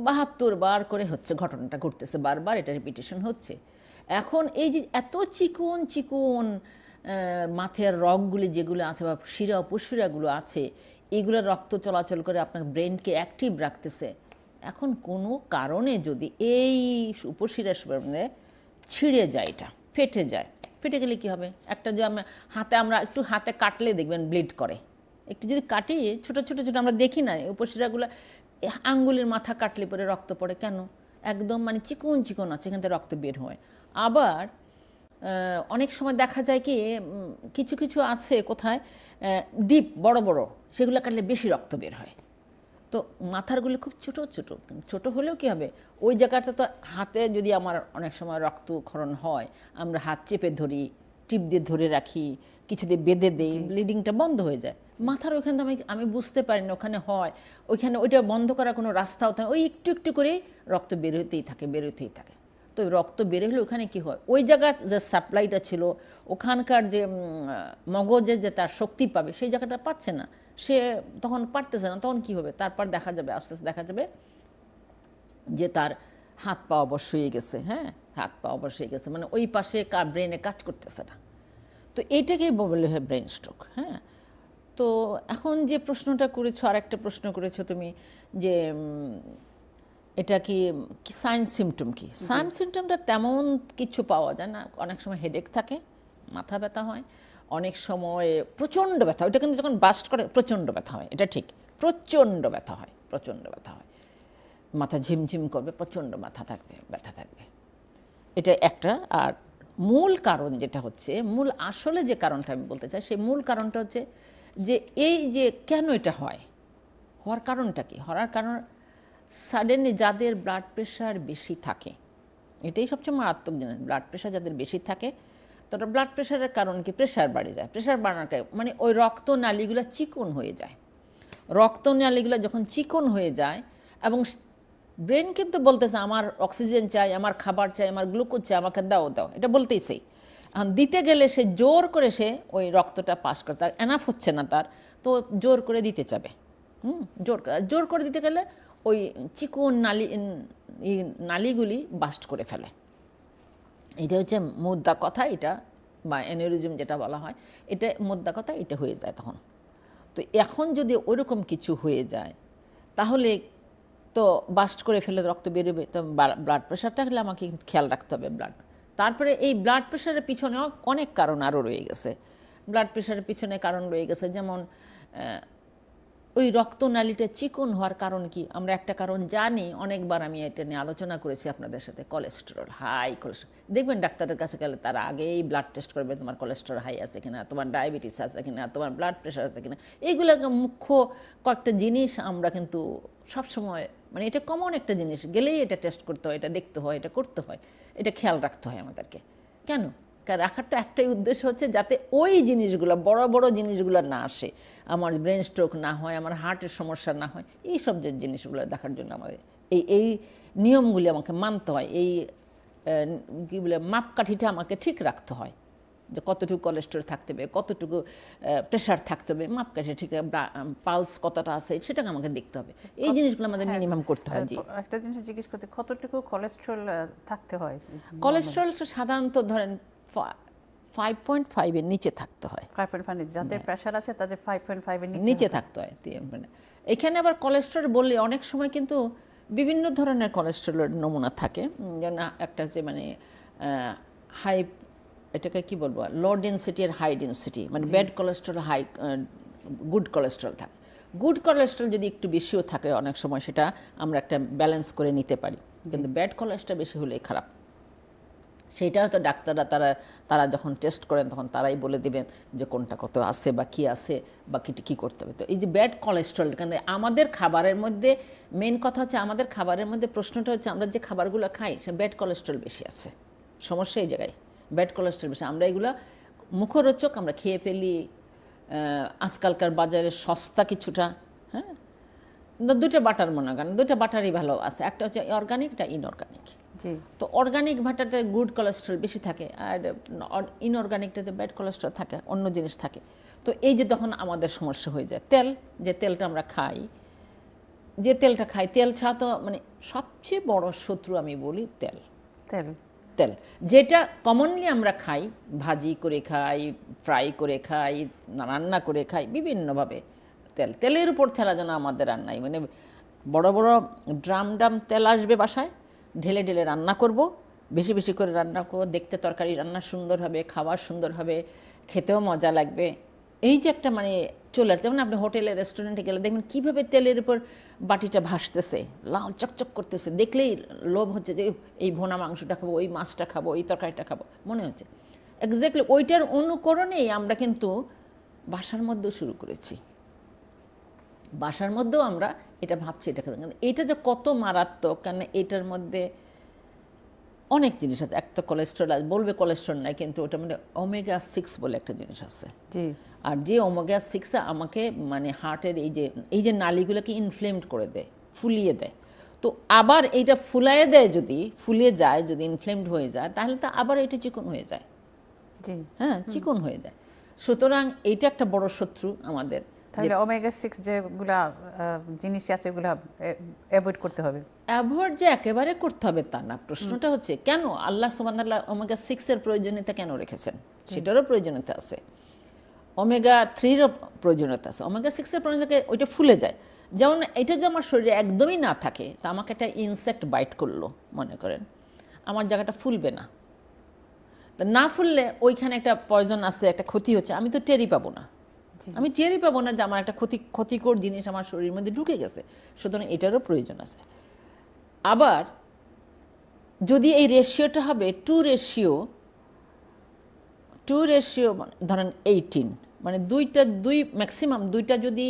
72 বার করে হচ্ছে, ঘটনাটা ঘটতেছে বারবার, এটা রিপিটেশন হচ্ছে। এখন এই যে এত চিকন চিকন মাথার রগগুলি যেগুলো আছে বা শিরা উপশিরাগুলো আছে, এগুলো রক্ত চলাচল করে আপনার ব্রেনকে অ্যাক্টিভ রাখতেছে। এখন কোনো কারণে যদি এই উপশিরা ছিঁড়ে যায়, এটা ফেটে যায়, ফেটে গেলে কী হবে? একটা যে আমরা একটু হাতে কাটলে দেখবেন ব্লিড করে, একটু যদি কাটি ছোটো ছোটো ছোটো আমরা দেখি না উপশিরাগুলো, আঙ্গুলের মাথা কাটলে পরে রক্ত পড়ে কেন? একদম মানে চিকন চিকন আছে, এখান থেকে রক্ত বের হয়। আবার অনেক সময় দেখা যায় কি কিছু কিছু আছে কোথায় ডিপ বড় বড়, সেগুলো কাটলে বেশি রক্ত বের হয়। তো মাথারগুলো খুব ছোটো ছোটো, ছোটো হলেও কী হবে, ওই জায়গাটা তো হাতে যদি আমার অনেক সময় রক্তক্ষরণ হয়, আমরা হাত চেপে ধরি, টিপ দিয়ে ধরে রাখি, কিছু দিয়ে বেঁধে দেই, ব্লিডিংটা বন্ধ হয়ে যায়। মাথার ওইখানে তো আমি বুঝতে পারি না ওখানে হয়, ওইখানে ওইটা বন্ধ করার কোনো রাস্তাও থাকে, ওই একটু একটু করে রক্ত বেরোতেই থাকে বেরোতেই থাকে। তো রক্ত বের হলে ওখানে কি হয়, ওই জায়গার যে সাপ্লাইটা ছিল, ওখানকার যে মগজে যে তার শক্তি পাবে সেই জায়গাটা পাচ্ছে না, সে তখন পারতেছে না। তখন কি হবে, তারপর দেখা যাবে আস্তে আস্তে দেখা যাবে যে তার হাত পা অবশ হয়ে গেছে। হ্যাঁ, হাত পা অবশ হয়ে গেছে, মানে ওই পাশে ব্রেনে কাজ করতেছে না। তো এইটাকে বলে হয় ব্রেন স্ট্রোক। হ্যাঁ, তো এখন যে প্রশ্নটা করেছো, আর একটা প্রশ্ন করেছো তুমি যে এটা কি সাইন সিমটম কি? সাইন সিমটমটা তেমন কিছু পাওয়া যায় না। অনেক সময় হেডেক থাকে, মাথা ব্যথা হয়, অনেক সময় প্রচণ্ড ব্যথা, ওইটা কিন্তু যখন বাস্ট করে প্রচণ্ড ব্যথা হয়, এটা ঠিক, প্রচণ্ড ব্যথা হয়, প্রচণ্ড ব্যথা হয়, মাথা ঝিমঝিম করবে, প্রচণ্ড মাথা থাকবে, ব্যথা থাকবে, এটা একটা। আর মূল কারণ যেটা হচ্ছে, মূল আসলে যে কারণটা আমি বলতে চাই, সেই মূল কারণটা হচ্ছে যে এই যে কেন এটা হয়, হওয়ার কারণটা কি? হওয়ার কারণ সাডেনলি যাদের ব্লাড প্রেশার বেশি থাকে, এটাই সবচেয়ে মারাত্মক জিনিস, ব্লাড প্রেশার যাদের বেশি থাকে, তারা ব্লাড প্রেশারের কারণ কি প্রেশার বাড়ে যায়, প্রেশার বাড়ানোর মানে ওই রক্তনালীগুলো চিকন হয়ে যায়। রক্তনালীগুলো যখন চিকন হয়ে যায়, এবং ব্রেন কিন্তু বলতেছে আমার অক্সিজেন চাই, আমার খাবার চাই, আমার গ্লুকোজ চাই, আমাকে দাও দাও, এটা বলতেইছে। এখন দিতে গেলে সে জোর করে সে ওই রক্তটা পাস করে, তার এনাফ হচ্ছে না তার, তো জোর করে দিতে যাবে। জোর করে দিতে গেলে ওই চিকন নালীগুলি বাস্ট করে ফেলে। এটা হচ্ছে মোদ্দা কথা, এটা বা অ্যানিউরিজম যেটা বলা হয়, এটা মোদ্দা কথা, এটা হয়ে যায় তখন। তো এখন যদি ওইরকম কিছু হয়ে যায়, তাহলে তো বাস্ট করে ফেলে রক্ত বেরোবে, তো ব্লাড প্রেশারটা হলে আমাকে খেয়াল রাখতে হবে। তারপরে এই ব্লাড প্রেশারের পিছনে অনেক কারণ আরও রয়ে গেছে। ব্লাড প্রেশারের পিছনে কারণ রয়ে গেছে, যেমন ওই রক্তনালীটা চিকন হওয়ার কারণ কি, আমরা একটা কারণ জানি, অনেকবার আমি এটা নিয়ে আলোচনা করেছি আপনাদের সাথে, কোলেস্টেরল, হাই কোলেস্টেরল। দেখবেন ডাক্তারের কাছে গেলে তারা আগেই ব্লাড টেস্ট করবে, তোমার কোলেস্টেরল হাই আছে কিনা, তোমার ডায়াবেটিস আছে কিনা, তোমার ব্লাড প্রেশার আছে কিনা। এইগুলো মুখ্য কয়েকটা জিনিস আমরা কিন্তু সবসময়, মানে এটা কমন একটা জিনিস, গেলেই এটা টেস্ট করতে হয়, এটা দেখতে হয়, এটা করতে হয়, এটা খেয়াল রাখতে হয় আমাদেরকে। কেন রাখার তো একটাই উদ্দেশ্য হচ্ছে, যাতে ওই জিনিসগুলো, বড় বড় জিনিসগুলো না আসে, আমার ব্রেন স্ট্রোক না হয়, আমার হার্টের সমস্যা না হয়, এই সব যে জিনিসগুলো দেখার জন্য আমাদের এই নিয়মগুলি আমাকে মানতে হয়, এই কী বলে মাপকাঠিটা আমাকে ঠিক রাখতে হয়, যে কতটুকু কোলেস্টেরল থাকতে হবে, কতটুকু প্রেশার থাকতে হবে, মাপকাঠি ঠিক, পালস কতটা আছে সেটাকে আমাকে দেখতে হবে। এই জিনিসগুলো আমাদের মিনিমাম করতে হয়। জি, একটা জিনিস জিজ্ঞেস করতে, কতটুকু কোলেস্টেরল থাকতে হয়? কোলেস্টেরল সাধারণত ধরেন 5.5 এর নিচে থাকতে হয়। 5.5, যাদের প্রেশার আছে তাদের 5.5 এর নিচে থাকতে হয়। এখানে আবার কোলেস্টেরল বললে অনেক সময় কিন্তু বিভিন্ন ধরনের কোলেস্টেরলের নমুনা থাকে, যেমন একটা হচ্ছে মানে হাই, এটাকে কি বলবো, লো ডেন্সিটি আর হাই ডেন্সিটি, মানে bad cholesterol, hi good cholesterol থাকে। গুড কোলেস্টেরল যদি একটু বেশিও থাকে অনেক সময়, সেটা আমরা একটা ব্যালেন্স করে নিতে পারি, কিন্তু ব্যাড কোলেস্টেরল বেশি হলেই খারাপ। সেইটা হয়তো ডাক্তাররা তারা যখন টেস্ট করেন তখন তারাই বলে দেবেন যে কোনটা কত আছে বা কী আছে বা কী করতে হবে। তো এই যে ব্যাড কোলেস্টেরল, কিন্তু আমাদের খাবারের মধ্যে মেন কথা হচ্ছে, আমাদের খাবারের মধ্যে প্রশ্নটা হচ্ছে আমরা যে খাবারগুলো খাই সে ব্যাড কোলেস্টেরল বেশি আছে, সমস্যা এই জায়গায়, ব্যাড কোলেস্টেরল বেশি। আমরা এগুলো মুখরোচক আমরা খেয়ে ফেলি, আজকালকার বাজারে সস্তা কিছুটা, হ্যাঁ, দুটো বাটার মনে করেন, দুটো বাটারই ভালো আছে, একটা হচ্ছে অর্গানিক, একটা ইনঅর্গানিক। তো অর্গানিক ভাটাতে গুড কোলেস্টেরল বেশি থাকে, আর ইনঅর্গানিকটাতে ব্যাড কোলেস্টেরল থাকে, অন্য জিনিস থাকে। তো এই যে তখন আমাদের সমস্যা হয়ে যায়, তেলটা আমরা খাই, যে তেলটা খাই, তেল ছাড়া তো মানে সবচেয়ে বড় শত্রু আমি বলি তেল। তেল তেল যেটা কমনলি আমরা খাই, ভাজি করে খাই, ফ্রাই করে খাই, রান্না করে খাই বিভিন্নভাবে। তেলের উপর ছাড়া যেন আমাদের রান্নাই, মানে বড় বড় ড্রাম তেল আসবে বাসায়, ঢেলে ঢেলে রান্না করব, বেশি বেশি করে রান্না করব, দেখতে তরকারি রান্না সুন্দর হবে, খাবার সুন্দর হবে, খেতেও মজা লাগবে। এই যে একটা মানে চলে আসছে, যেমন আপনি হোটেলে রেস্টুরেন্টে গেলে দেখবেন কীভাবে তেলের উপর বাটিটা ভাসতেছে, লাল চকচক করতেছে, দেখলেই লোভ হচ্ছে যে এই ভোনা মাংসটা খাবো, ওই মাছটা খাবো, এই তরকারিটা খাবো মনে হচ্ছে। এক্স্যাক্টলি ওইটার অনুকরণেই আমরা কিন্তু বাসার মধ্যেও শুরু করেছি। বাসার মধ্যেও আমরা এটা ভাবছি, এটা খেতে, এটা যে কত মারাত্মক, কারণ এটার মধ্যে অনেক জিনিস আছে। একটা কোলেস্ট্রল বলবে কোলেস্ট্রল নাই, কিন্তু ওটার মধ্যে ওমেগা 6 বলে একটা জিনিস আছে। জি। আর যে ওমেগা 6 আমাকে মানে হার্টের এই যে নালীগুলোকে ইনফ্লেমড করে দেয়, ফুলিয়ে দেয়। তো আবার এইটা ফুলাইয়ে দেয়, যদি ফুলিয়ে যায়, যদি ইনফ্লেমড হয়ে যায়, তাহলে তো আবার এটা চিকন হয়ে যায়। জি। হ্যাঁ, চিকন হয়ে যায়। সুতরাং এইটা একটা বড় শত্রু আমাদের। তাহলে ওমেগা 6 যেগুলা জিনিস আছে এগুলা অ্যাভয়েড করতে হবে। অ্যাভয়েড যে একেবারে করতে হবে তা না, প্রশ্নটা হচ্ছে কেন আল্লাহ সুবহানাল্লাহ ওমেগা 6 এর প্রয়োজনীয়তা কেন রেখেছেন, সেটারও প্রয়োজনীয়তা আছে। ওমেগা 3 এরও প্রয়োজনীয়তা আছে। ওমেগা 6 এর প্রয়োজনীয়তা ওইটা ফুলে যায়। যেমন এটা যদি আমার শরীরে একদমই না থাকে, তা আমাকে একটা ইনসেক্ট বাইট করলো মনে করেন, আমার জায়গাটা ফুলবে না। তা না ফুললে ওইখানে একটা পয়জন আছে, একটা ক্ষতি হচ্ছে, আমি তো টেরই পাবো না। আমি টেরই পাবো না যে আমার একটা ক্ষতিকর জিনিস আমার শরীরের মধ্যে ঢুকে গেছে। সুতরাং এটারও প্রয়োজন আছে। আবার যদি এই রেশিওটা হবে 2 রেশিও ধরেন 18, মানে দুই ম্যাক্সিমাম দুইটা, যদি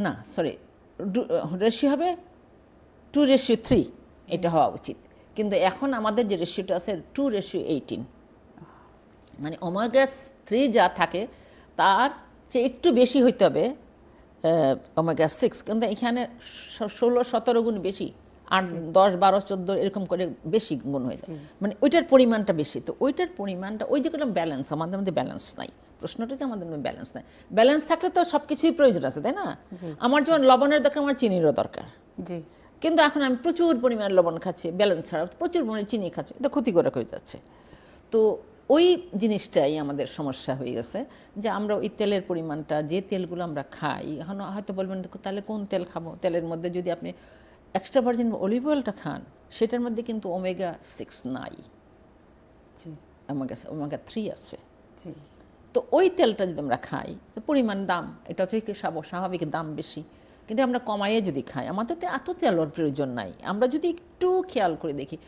না সরি রেশিও হবে 2:3, এটা হওয়া উচিত। কিন্তু এখন আমাদের যে রেশিওটা আছে 2:18, মানে ওমেগা 3 যা থাকে তার চেয়ে একটু বেশি হইতে হবে ওমেগা 6, কিন্তু এখানে 16-17 গুণ বেশি, 8, 10, 12, 14 এরকম করে বেশি গুণ হয়ে যায়, মানে ওইটার পরিমাণটা বেশি। তো ওইটার পরিমাণটা, ওই যে কোনো ব্যালেন্স, আমাদের মধ্যে ব্যালেন্স নাই। প্রশ্নটা যে আমাদের মধ্যে ব্যালেন্স নাই। ব্যালেন্স থাকলে তো সব কিছুই প্রয়োজন আছে, তাই না? আমার যেমন লবণের দরকার, আমার চিনিরও দরকার। জি। কিন্তু এখন আমি প্রচুর পরিমাণে লবণ খাচ্ছি, ব্যালেন্স ছাড়া প্রচুর পরিমাণে চিনি খাচ্ছি, এটা ক্ষতিকারক হয়ে যাচ্ছে। তো ওই জিনিসটাই আমাদের সমস্যা হয়ে গেছে, যে আমরা ওই তেলের পরিমাণটা, যে তেলগুলো আমরা খাই, এখন হয়তো বলবেন তাহলে কোন তেল খাবো? তেলের মধ্যে যদি আপনি এক্সট্রা ভার্জিন অলিভ অয়েলটা খান, সেটার মধ্যে কিন্তু ওমেগা 6 নাই, ওমেগা 3 আছে। তো ওই তেলটা যদি আমরা খাই, তো পরিমাণ দাম, এটা থেকে স্বাভাবিক দাম বেশি, কিন্তু আমরা কমাইয়ে যদি খাই, আমাদের তো এত তেলের প্রয়োজন নাই। আমরা যদি একটু খেয়াল করে দেখি,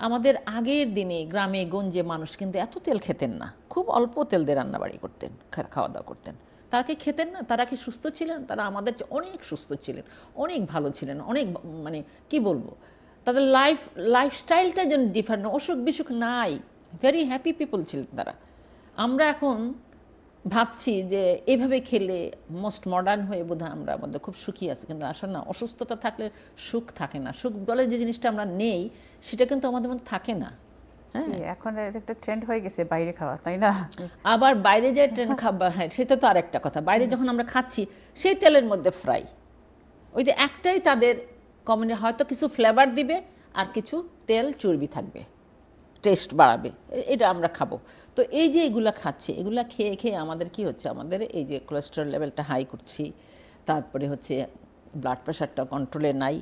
আমাদের আগের দিনে গ্রামে গঞ্জে মানুষ কিন্তু এত তেল খেতেন না, খুব অল্প তেল দিয়ে রান্নাবাড়ি করতেন, খাওয়া দাওয়া করতেন। তারা কি খেতেন না? তারা কি সুস্থ ছিলেন? তারা আমাদের অনেক সুস্থ ছিলেন, অনেক ভালো ছিলেন, অনেক মানে কি বলবো, তাদের লাইফস্টাইলটা যেন ডিফারেন্ট, অসুখ বিসুখ নাই, ভেরি হ্যাপি পিপল ছিলেন তারা। আমরা এখন ভাবছি যে এইভাবে খেলে মোস্ট মডার্ন হয়ে বোধহয় আমরা আমাদের খুব সুখী আছি, কিন্তু আসলে না, অসুস্থতা থাকলে সুখ থাকে না। সুখ বলে যে জিনিসটা আমরা নেই, সেটা কিন্তু আমাদের মধ্যে থাকে না। হ্যাঁ, এখন একটা ট্রেন্ড হয়ে গেছে বাইরে খাওয়া, তাই না? আবার বাইরে যে ট্রেন্ড খাবার, হ্যাঁ সেটা তো আরেকটা কথা। বাইরে যখন আমরা খাচ্ছি, সেই তেলের মধ্যে ফ্রাই, ওই যে একটাই তাদের কমন, হয়তো কিছু ফ্লেভার দিবে আর কিছু তেল চর্বি থাকবে, টেস্ট বাড়াবে, এটা আমরা খাবো। তো এই যে এগুলা খাচ্ছি, এগুলা খেয়ে খেয়ে আমাদের কি হচ্ছে, আমাদের এই যে কোলেস্টেরল লেভেলটা হাই করছি, তারপরে হচ্ছে ব্লাড প্রেশারটা কন্ট্রোলে নাই,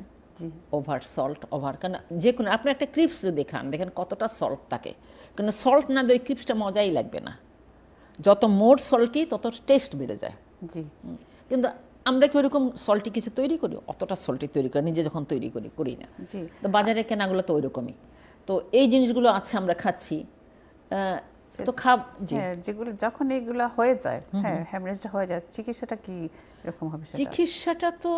ওভার সল্ট, কারণ যে কোনো আপনি একটা ক্রিপস যদি খান, দেখেন কতটা সল্ট থাকে, কারণ সল্ট না দিয়ে ওই ক্রিপসটা মজাই লাগবে না। যত মোর সল্টি তত টেস্ট বেড়ে যায়। জি। কিন্তু আমরা কি ওইরকম সল্টি কিছু তৈরি করি? অতটা সল্টি তৈরি করি নিজে যখন করি না। তো বাজারে কেনাগুলো তো ওইরকমই। তো এই জিনিসগুলো আছে, আমরা খাচ্ছি। তো যেগুলো যখন এইগুলা হয়ে যায়, হ্যাঁ, হ্যামরেজটা হয়ে যায়, চিকিৎসাটা কি এরকম হবে? চিকিৎসাটা তো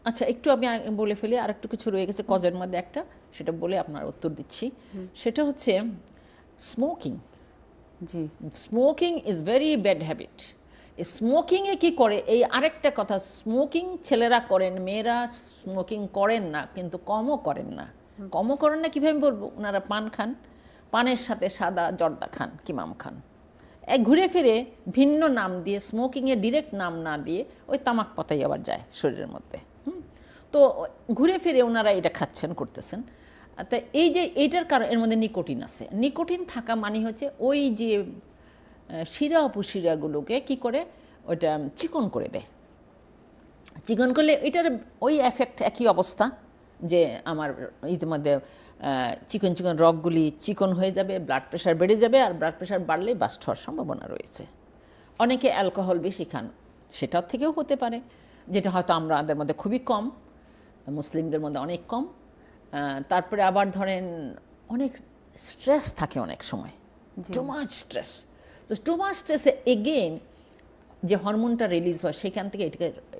আচ্ছা, একটু আমি বলে ফেলি, আর একটু কিছু রয়ে গেছে কজের মধ্যে একটা, সেটা বলে আপনার উত্তর দিচ্ছি। সেটা হচ্ছে স্মোকিং। জি। Smoking is very bad habit. স্মোকিংয়ে কি করে, এই আরেকটা কথা, স্মোকিং ছেলেরা করেন, মেয়েরা স্মোকিং করেন না, কিন্তু কমও করেন না। কীভাবে বলবো, ওনারা পান খান, পানের সাথে সাদা জর্দা খান, কিমাম খান, ঘুরে ফিরে ভিন্ন নাম দিয়ে, স্মোকিংয়ের ডিরেক্ট নাম না দিয়ে ওই তামাক পাতাই আবার যায় শরীরের মধ্যে। তো ঘুরে ফিরে ওনারা এটা খাচ্ছেন, করতেছেন। তা এই যে এইটার কারণ এর মধ্যে নিকোটিন আছে। নিকোটিন থাকা মানে হচ্ছে ওই যে শিরা উপশিরাগুলোকে কি করে ওইটা চিকন করে দেয়। চিকন করলে এটার ওই এফেক্ট একই অবস্থা, যে আমার ইতিমধ্যে চিকন চিকন রগগুলি চিকন হয়ে যাবে, ব্লাড প্রেশার বেড়ে যাবে, আর ব্লাড প্রেশার বাড়লে বাস্ট হওয়ার সম্ভাবনা রয়েছে। অনেকে অ্যালকোহল বেশি খান, সেটার থেকেও হতে পারে, যেটা হয়তো আমাদের মধ্যে খুবই কম, মুসলিমদের মধ্যে অনেক কম। তারপরে আবার ধরেন অনেক স্ট্রেস থাকে অনেক সময়, টু মাচ স্ট্রেস। তো টু মাচ স্ট্রেসে এগেইন যে হরমোনটা রিলিজ হয় সেখান থেকে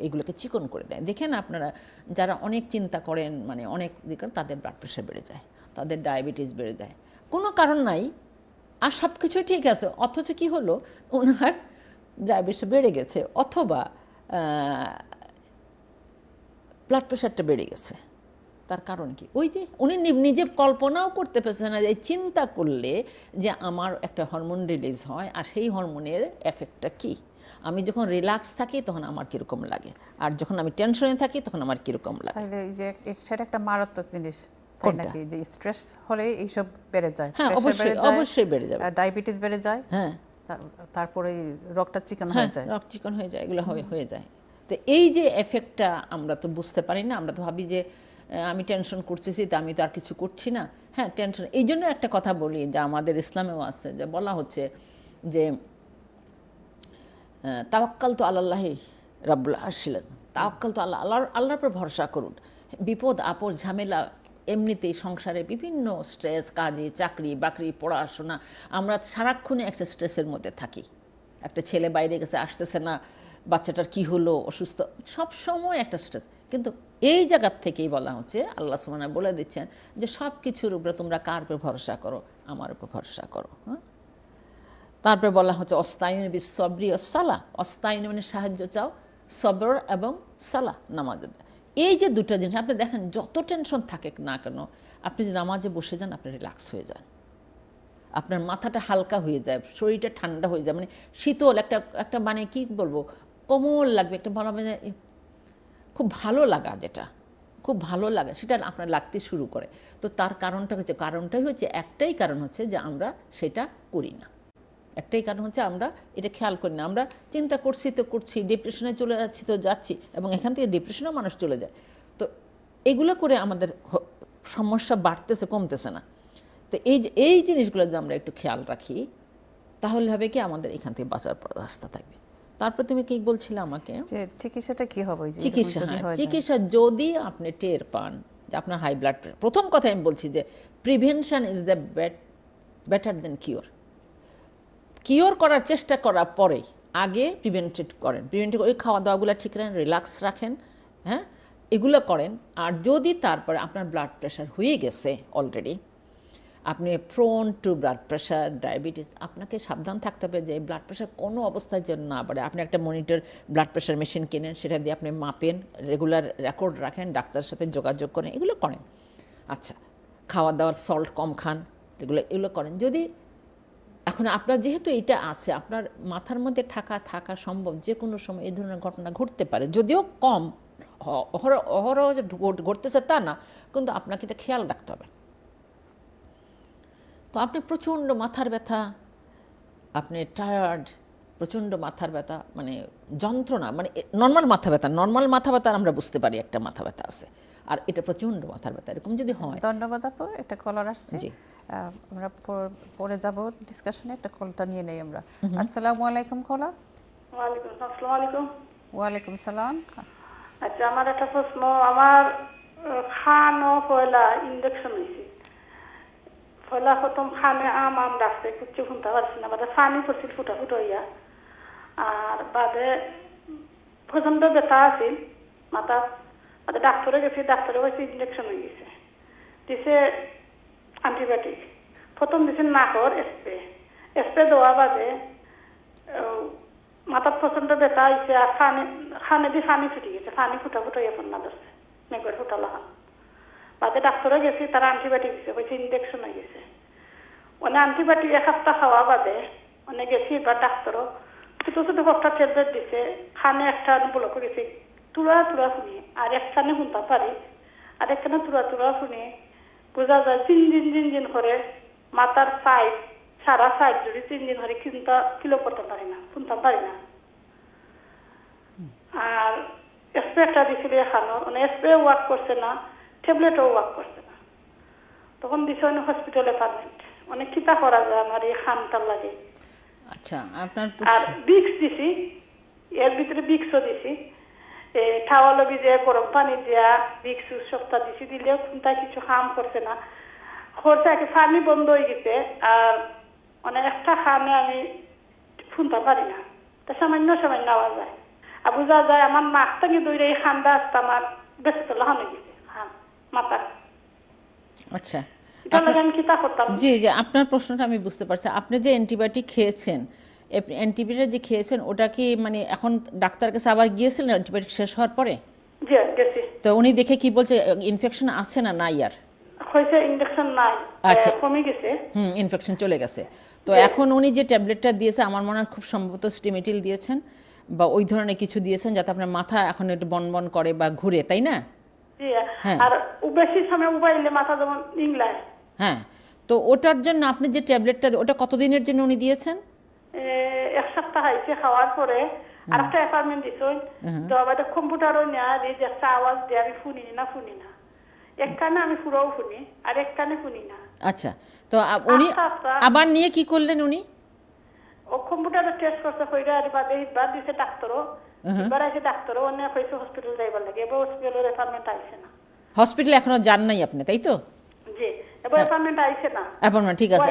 এগুলোকে চিকন করে দেয়। দেখেন আপনারা যারা অনেক চিন্তা করেন, মানে অনেক তাদের ব্লাড প্রেশার বেড়ে যায়, তাদের ডায়াবেটিস বেড়ে যায়, কোনো কারণ নাই, আর সব কিছুই ঠিক আছে, অথচ কি হলো ওনার ডায়াবেটিস বেড়ে গেছে অথবা ব্লাড প্রেশারটা বেড়ে গেছে। তার কারণ কি? ওই যে উনি নিজে কল্পনাও করতে পারছেন না যে চিন্তা করলে যে আমার একটা হরমোন রিলিজ হয়, আর সেই হরমোনের এফেক্টটা কি, আমি যখন রিল্যাক্স থাকি তখন আমার কীরকম লাগে, আর যখন আমি টেনশনে থাকি তখন আমার কীরকম লাগে। তাহলে এই যে সেটা একটা মারাত্মক জিনিস, তাই নাকি? যে স্ট্রেস হলে এইসব বেড়ে যায়। হ্যাঁ, অবশ্যই অবশ্যই বেড়ে যাবে, ডায়াবেটিস বেড়ে যায়। হ্যাঁ, তারপরে রক্তটা চিকন হয়ে যায়, রক্ত চিকন হয়ে যায়, এগুলো হয়ে যায়। তো এই যে এফেক্টটা আমরা তো বুঝতে পারি না, আমরা তো ভাবি যে আমি টেনশন করতেছি তা আমি তো আর কিছু করছি না। হ্যাঁ, টেনশন। এই জন্য একটা কথা বলি যে আমাদের ইসলামেও আছে, যে বলা হচ্ছে যে তাওয়াক্কাল তো আল্লাহি রাব্বুল আরশিল, তাওয়াক্কাল তো আল্লাহর উপর ভরসা করুন। বিপদ আপদ ঝামেলা এমনিতেই সংসারে বিভিন্ন স্ট্রেস, কাজে চাকরি বাকরি পড়াশোনা, আমরা সারাক্ষণে একটা স্ট্রেসের মধ্যে থাকি। একটা ছেলে বাইরে গেছে, আসতেছে না, বাচ্চাটার কি হলো, অসুস্থ, সব সময় একটা স্ট্রেস। কিন্তু এই জায়গার থেকেই বলা হচ্ছে, আল্লাহ সুবহানাহু বলে দিচ্ছেন যে সব কিছুর উপরে তোমরা কার উপর ভরসা করো? আমার উপর ভরসা করো। হ্যাঁ, তারপরে বলা হচ্ছে অস্তাইন বিস সবরি ও সালা, অস্তাইন মানে সাহায্য চাও, সবর এবং সালা, নামাজ। এই যে দুটো জিনিস আপনি দেখেন, যত টেনশন থাকে না কেন, আপনি যদি নামাজে বসে যান আপনি রিল্যাক্স হয়ে যান, আপনার মাথাটা হালকা হয়ে যায়, শরীরটা ঠান্ডা হয়ে যায়, মানে শীতল একটা মানে কি বলবো, কোমল লাগবে, একটা বলা মানে খুব ভালো লাগা, যেটা খুব ভালো লাগে সেটা আপনার লাগতে শুরু করে। তো তার কারণটাই হচ্ছে একটাই কারণ হচ্ছে যে আমরা সেটা করি না, একটাই কারণ হচ্ছে আমরা এটা খেয়াল করি না। আমরা চিন্তা করছি তো করছি, ডিপ্রেশনে চলে যাচ্ছি তো যাচ্ছি, এবং এখান থেকে ডিপ্রেশনেও মানুষ চলে যায়। তো এগুলো করে আমাদের সমস্যা বাড়তেছে, কমতেছে না। তো এই জিনিসগুলো যদি আমরা একটু খেয়াল রাখি, তাহলে হবে কি আমাদের এখান থেকে বাঁচার রাস্তা থাকবে। তারপর তুমি কি বলছিলে আমাকে, যে চিকিৎসাটা কি হবে? চিকিৎসা যদি আপনি টের পান যে আপনার হাই ব্লাড প্রেশার, প্রথম কথা আমি বলছি যে prevention is the better then cure. Cure করার চেষ্টা করার পরে আগে প্রিভেন্টেড করেন, ওই খাওয়া দাওয়াগুলো ঠিক রাখেন, রিল্যাক্স রাখেন, হ্যাঁ, এগুলো করেন। আর যদি তারপরে আপনার ব্লাড প্রেশার হয়ে গেছে অলরেডি, আপনি prone two blood pressure, diabetes, আপনাকে সাবধান থাকতে হবে যে ব্লাড প্রেশার কোনো অবস্থায় যেন না বাড়ে। আপনি একটা মনিটর ব্লাড প্রেশার মেশিন কেনেন, সেটা দিয়ে আপনি মাপেন, রেগুলার রেকর্ড রাখেন, ডাক্তারের সাথে যোগাযোগ করেন, এগুলো করেন। আচ্ছা, খাওয়া দাওয়ার সল্ট কম খান, এগুলো করেন। যদি এখন আপনার যেহেতু এটা আছে, আপনার মাথার মধ্যে থাকা সম্ভব, যে কোনো সময় এই ধরনের ঘটনা ঘটতে পারে, যদিও কম, অহরহ ঘটতেছে তা না, কিন্তু আপনাকে এটা খেয়াল রাখতে হবে। তো আপনি প্রচণ্ড মাথার ব্যথা, আপনি টায়ার্ড, প্রচণ্ড মাথার ব্যথা, মানে যন্ত্রণা, মানে নর্মাল মাথা ব্যথা আমরা বুঝতে পারি একটা মাথা ব্যথা আছে, আর এটা প্রচণ্ড মাথার ব্যথা, এরকম যদি হয়। ধন্যবাদ আপু, একটা কলার আসছে, আমরা পরে যাব ডিসকাশনে, একটা কলটা নিয়ে নেই আমরা। আসসালামু আলাইকুম কলার। ওয়ালাইকুম আসসালাম। আলাইকুম। ওয়ালাইকুম সালাম। আচ্ছা, আমার একটা প্রশ্ন, আমার খানো পয়লা ইনজেকশন হয়েছে, পয়লা প্রথম খানে আম ডাকছে, কুচ্ছি শুনতে পারছি না, বাদে পানি পড়ছিল ফুটা হইয়া, আর বাদে প্রচন্ড ব্যথা আছিল মাথা, বাদে ডাক্তারে গেছি, ডাক্তারে বলছে ইনজেকশন হয়ে গেছে, দিছে অ্যান্টিবায়োটিক, প্রথম দিছে নাকর স্প্রে দেওয়া, বাদে মাথার প্রচন্ড ব্যথা হয়েছে, আর খানে দিয়ে পানি ছুটি গেছে, পানি ফুটা হইয়া ফোনা ধরছে, মেঘের ফুটালো খান, বাদে ডাক্তারে গেছি, তারা অ্যান্টিবায়োটিক দিছে, বলছে ইনজেকশন হয়ে গেছে। মানে অ্যান্টিবায়োটিক এক সপ্তাহ খাওয়া বাদে অনেক গেছি এবার ডাক্তারও ছোট ছোট একটা ট্যাবলেট দিছে, খানে একটা ব্লক গেছে তুরা তুরা শুনি, আর একখানে শুনতে পারি, আর একখানে তুরা তুরা শুনি, বোঝা যায় জিন করে মাথার সাইড সারা সাইড জুড়ে জিন করে চিন্তা কিলো করতে পারি না, শুনতে পারি না। আর স্প্রে একটা দিছিল এখানো, মানে স্প্রে ওয়ার্ক করছে না, ট্যাবলেটও ওয়ার্ক করছে না। তখন দিছে অনেক হসপিটালে পারমেন্ট, অনেক চিন্তা করা যায় আমার এই খানটার লাগে। আচ্ছা, আপনার আর বিক্স দিছি, এর ভিতরে বিক্সও দিছি, টাওয়ালও ভিজে গরম পানি দিয়া বিক্স সপ্তাহ দিছি, দিলেও কোনটা কিছু হাম করছে না। খরচা কি পানি বন্ধ হয়ে গেছে, আর মানে একটা খানে আমি শুনতে পারি না, তা সামান্য নেওয়া যায়। আর বোঝা যায় আমার নাক থেকে দৌড়ে এই খানটা আসতে আমার ব্যস্ত লাগানো গেছে খান মাথা। আচ্ছা, আমি কি তা করতাম? জি জি, আপনার প্রশ্নটা আমি বুঝতে পারছি। আপনি যে অ্যান্টিবায়োটিক খেয়েছেন, অ্যান্টিবায়োটিক যে খেয়েছেন ওটা কি মানে এখন ডাক্তার কাছে আবার গিয়েছিলেন অ্যান্টিবায়োটিক শেষ হওয়ার পরে? জি গেছি। তো উনি দেখে কি বলছে, ইনফেকশন আছে না নাই? আর হয়েছে ইনজেকশন নাই, আচ্ছা, কমে গেছে। ইনফেকশন চলে গেছে। তো এখন উনি যে ট্যাবলেটটা দিয়েছে আমার মনে হয় খুব সম্ভবত স্টিমেটিল দিয়েছেন বা ওই ধরনের কিছু দিয়েছেন যাতে আপনার মাথা এখন একটু বনবন করে বা ঘুরে, তাই না? জি, আর বেশি সময় মোবাইলে মাথা যেমন ইংলায়। হ্যাঁ, তো ওটার জন্য আপনি যে ট্যাবলেটটা, ওটা কতদিনের জন্য উনি দিয়েছেন? এক সপ্তাহ হয়েছে খাওয়ার পরে। আর একটা অ্যাপয়েন্টমেন্ট দিছেন, তো কম্পিউটারও নেওয়া দিয়ে যে একটা আওয়াজ দিয়ে আমি শুনি না, এক কানে আমি পুরোও শুনি আর এক কানে শুনি না। আচ্ছা, তো উনি আবার নিয়ে কি করলেন? উনি ও কম্পিউটারে টেস্ট করতে কইরা আর বাদে বাদ দিছে ডাক্তারও, এবার আছে ডাক্তারও অন্য কইছে হসপিটাল যাইবার লাগে, এবার হসপিটালের অ্যাপয়েন্টমেন্ট আইছে না। হসপিটালে এখনো যান নাই আপনি, তাই তো? জি, এবার অ্যাপয়েন্টমেন্ট আইছে না। অ্যাপয়েন্টমেন্ট ঠিক আছে।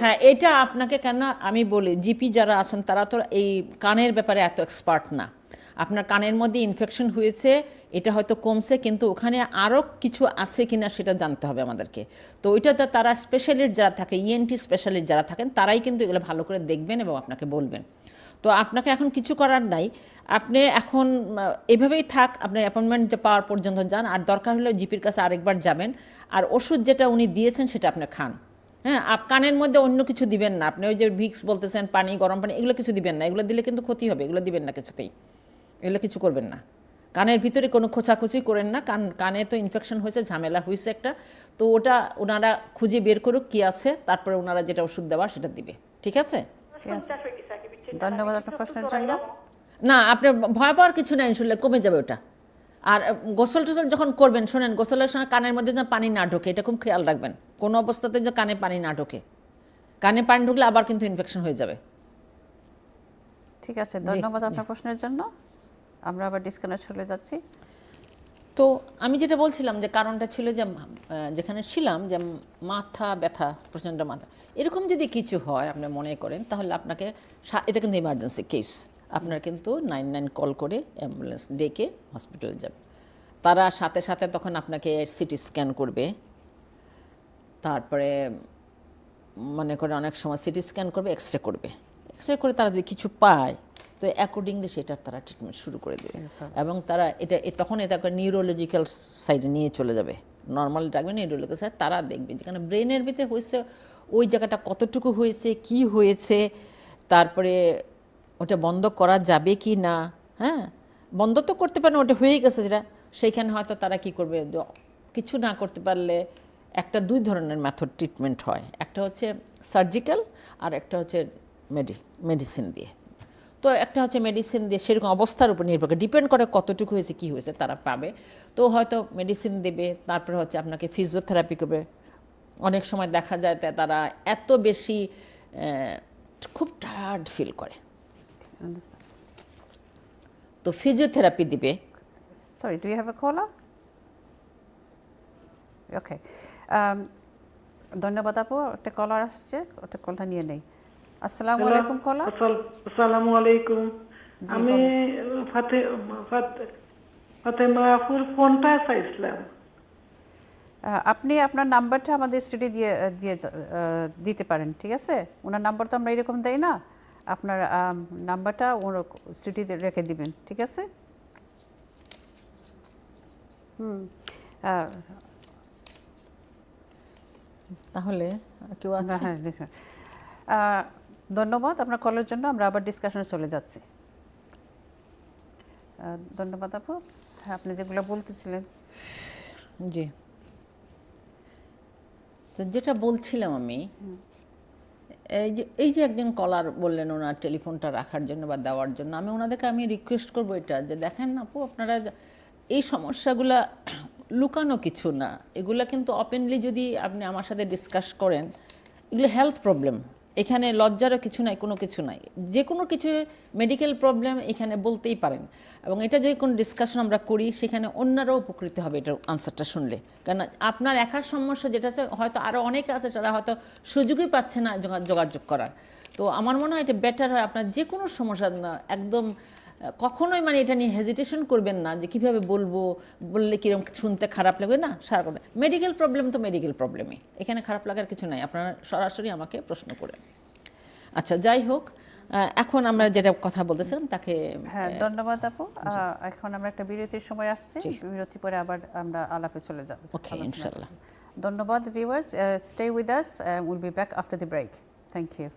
হ্যাঁ, এটা আপনাকে কেন আমি বলি, জিপি যারা আছেন তারা তো এই কানের ব্যাপারে এত এক্সপার্ট না। আপনার কানের মধ্যে ইনফেকশন হয়েছে, এটা হয়তো কমছে, কিন্তু ওখানে আরও কিছু আছে কিনা সেটা জানতে হবে আমাদেরকে। তো ওইটাতে তারা স্পেশালিস্ট যারা থাকে, ইএনটি স্পেশালিস্ট যারা থাকেন, তারাই কিন্তু এগুলো ভালো করে দেখবেন এবং আপনাকে বলবেন। তো আপনাকে এখন কিছু করার নাই, আপনি এখন এভাবেই থাক, আপনি অ্যাপয়েন্টমেন্ট পাওয়ার পর্যন্ত যান, আর দরকার হলে জিপির কাছে আরেকবার যাবেন, আর ওষুধ যেটা উনি দিয়েছেন সেটা আপনি খান। হ্যাঁ, কানের মধ্যে অন্য কিছু দিবেন না। আপনি ওই যে ভিক্স বলতেছেন, পানি, গরম পানি, এগুলো কিছু দিবেন না, এগুলো দিলে কিন্তু ক্ষতি হবে, এগুলো দিবেন না কিছুতেই, এগুলো কিছু করবেন না। কানের ভিতরে কোনো খোঁচাখুচি করেন না, কানে তো ইনফেকশন হয়েছে, ঝামেলা হয়েছে একটা, তো ওটা ওনারা খুঁজে বের করুক কি আছে, তারপরে ওনারা যেটা ওষুধ দেওয়ার সেটা দিবে। ঠিক আছে? ধন্যবাদ আপনার প্রশ্নের জন্য। না, আপনি ভয় পাওয়ার কিছু নাই, শুনলে কমে যাবে ওটা। আর গোসল টোসল যখন করবেন, শোনেন, গোসলের সময় কানের মধ্যে যেন পানি না ঢোকে, এটা খুব খেয়াল রাখবেন, কোনো অবস্থাতে যে কানে পানি না ঢোকে। কানে পানি ঢুকলে আবার কিন্তু ইনফেকশন হয়ে যাবে। ঠিক আছে, ধন্যবাদ আপনার প্রশ্নের জন্য। আমরা আবার ডিসকানেক্ট চলে যাচ্ছি। তো আমি যেটা বলছিলাম যে কারণটা ছিল যে যেখানে ছিলাম যে মাথা ব্যথা, প্রচণ্ড মাথা, এরকম যদি কিছু হয় আপনি মনে করেন, তাহলে আপনাকে, এটা কিন্তু ইমার্জেন্সি কেস, আপনার কিন্তু 99 কল করে অ্যাম্বুলেন্স ডেকে হসপিটালে যাবে। তারা সাথে সাথে তখন আপনাকে সিটি স্ক্যান করবে, তারপরে মনে করে অনেক সময় সিটি স্ক্যান করবে, এক্সরে করবে, এক্সরে করে তারা যদি কিছু পায় তো অ্যাকর্ডিংলি সেটার তারা ট্রিটমেন্ট শুরু করে দেবে, এবং তারা তখন এটা নিউরোলজিক্যাল সাইডে নিয়ে চলে যাবে। নর্মাল ডাকবে নিউরোলজিক্যাল সাইড, তারা দেখবে যেখানে ব্রেনের ভিতরে হয়েছে ওই জায়গাটা কতটুকু হয়েছে, কি হয়েছে, তারপরে ওটা বন্ধ করা যাবে কি না। হ্যাঁ, বন্ধ তো করতে পারে না, ওটা হয়ে গেছে যেটা, সেইখানে হয়তো তারা কি করবে, কিছু না করতে পারলে একটা 2 ধরনের মেথড ট্রিটমেন্ট হয়, একটা হচ্ছে সার্জিক্যাল আর একটা হচ্ছে মেডিসিন দিয়ে। তো একটা হচ্ছে মেডিসিন দিয়ে, সেরকম অবস্থার উপর নির্ভর করে, ডিপেন্ড করে কতটুকু হয়েছে, কী হয়েছে তারা পাবে। তো হয়তো মেডিসিন দেবে, তারপরে হচ্ছে আপনাকে ফিজিওথেরাপি করবে। অনেক সময় দেখা যায় তারা এত বেশি খুব টায়ার্ড ফিল করে, তো ফিজিওথেরাপি দিবে। Sorry, do you have a collar? Okay, ধন্যবাদ আপু। একটা কলার আসছে, ওটা কলটা নিয়ে নেই। আসসালামু আলাইকুম কলার। আসসালামু আলাইকুম। আমি ফাতেমাপুর ফোনটা চাইছিলাম। আপনি আপনার নাম্বারটা আমাদের স্টুডিও দিতে পারেন, ঠিক আছে? ওনার নাম্বার তো আমরা এরকম দেই না, আপনার নাম্বারটা ওর স্টুডিওতে রেখে দিবেন, ঠিক আছে? তাহলে কেউ আছে? হ্যাঁ, ধন্যবাদ আপনার কলের জন্য। আমরা আবার ডিসকাশনে চলে যাচ্ছি। ধন্যবাদ আপু। হ্যাঁ, আপনি যেগুলো বলতেছিলেন। জি, তো যেটা বলছিলাম আমি, এই যে একজন কলার বললেন ওনার টেলিফোনটা রাখার জন্য বা দেওয়ার জন্য, আমি ওনাদেরকে রিকোয়েস্ট করবো এটা যে দেখেন আপু, আপনারা এই সমস্যাগুলা লুকানো কিছু না, এগুলা কিন্তু ওপেনলি যদি আপনি আমার সাথে ডিসকাস করেন, এগুলো হেলথ প্রবলেম, এখানে লজ্জারও কিছু নাই, কোনো কিছু নাই, যে কোনো কিছু মেডিকেল প্রবলেম এখানে বলতেই পারেন। এবং এটা যদি কোনো ডিসকাশন আমরা করি, সেখানে অন্যরাও উপকৃত হবে এটার আনসারটা শুনলে। কারণ আপনার একার সমস্যা যেটা আছে, হয়তো আরও অনেকে আছে যারা হয়তো সুযোগই পাচ্ছে না যোগাযোগ করার। তো আমার মনে হয় এটা বেটার হয়, আপনার যে কোনো সমস্যা না একদম কখনোই এটা নিয়ে হেজিটেশন করবেন না যে কীভাবে বলবো, বললে কীরকম শুনতে খারাপ লাগবে না। সারা মেডিকেল প্রবলেম তো মেডিকেল প্রবলেমই, এখানে খারাপ লাগার কিছু নাই, আপনারা সরাসরি আমাকে প্রশ্ন করে। আচ্ছা, যাই হোক, এখন আমরা যেটা কথা বলতেছিলাম তাকে। হ্যাঁ, ধন্যবাদ আপু। এখন আমরা একটা বিরতির সময় আসছে, বিরতি পরে আবার আমরা আলাপে চলে যাব। ওকে, ইনশাআল্লাহ। ধন্যবাদ viewers, stay with us, will be back after the break. Thank you.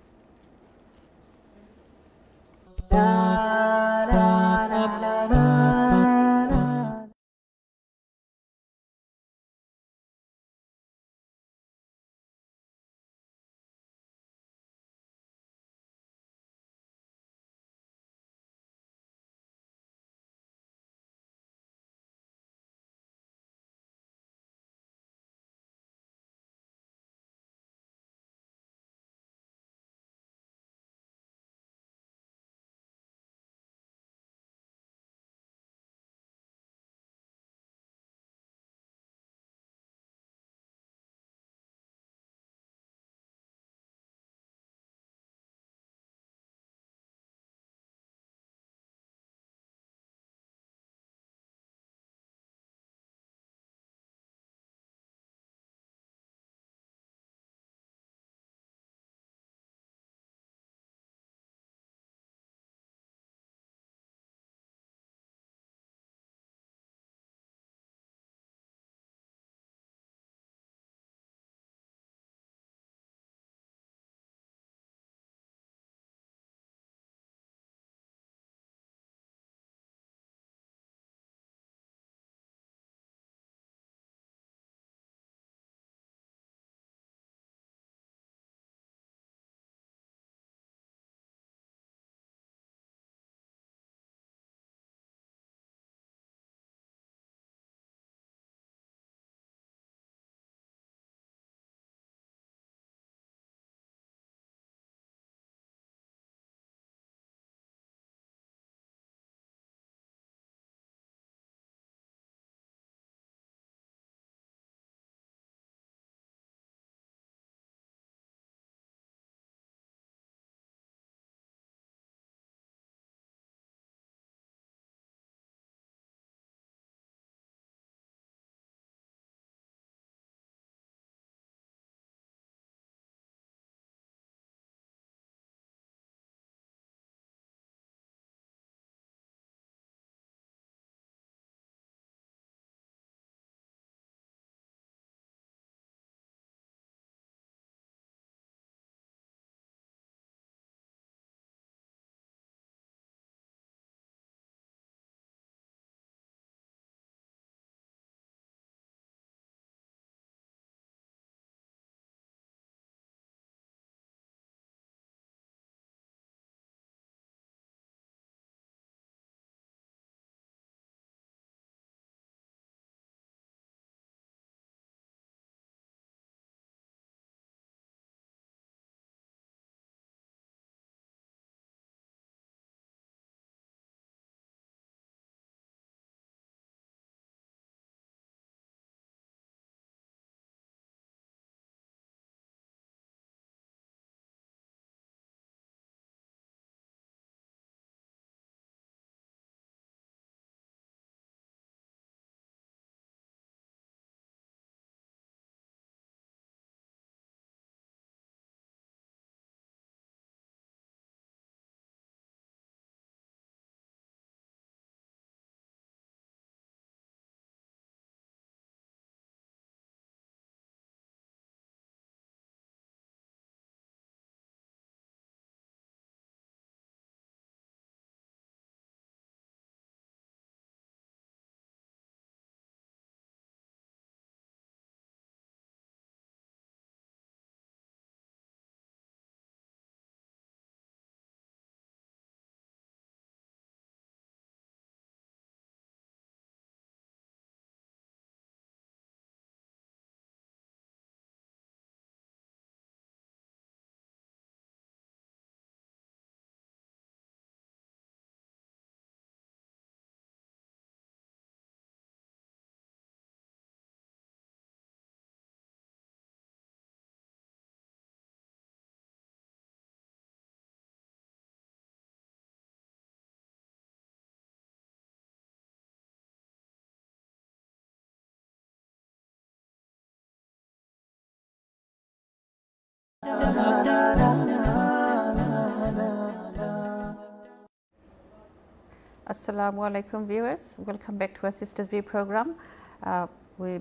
Assalamu alaikum viewers, welcome back to our Sisters View program.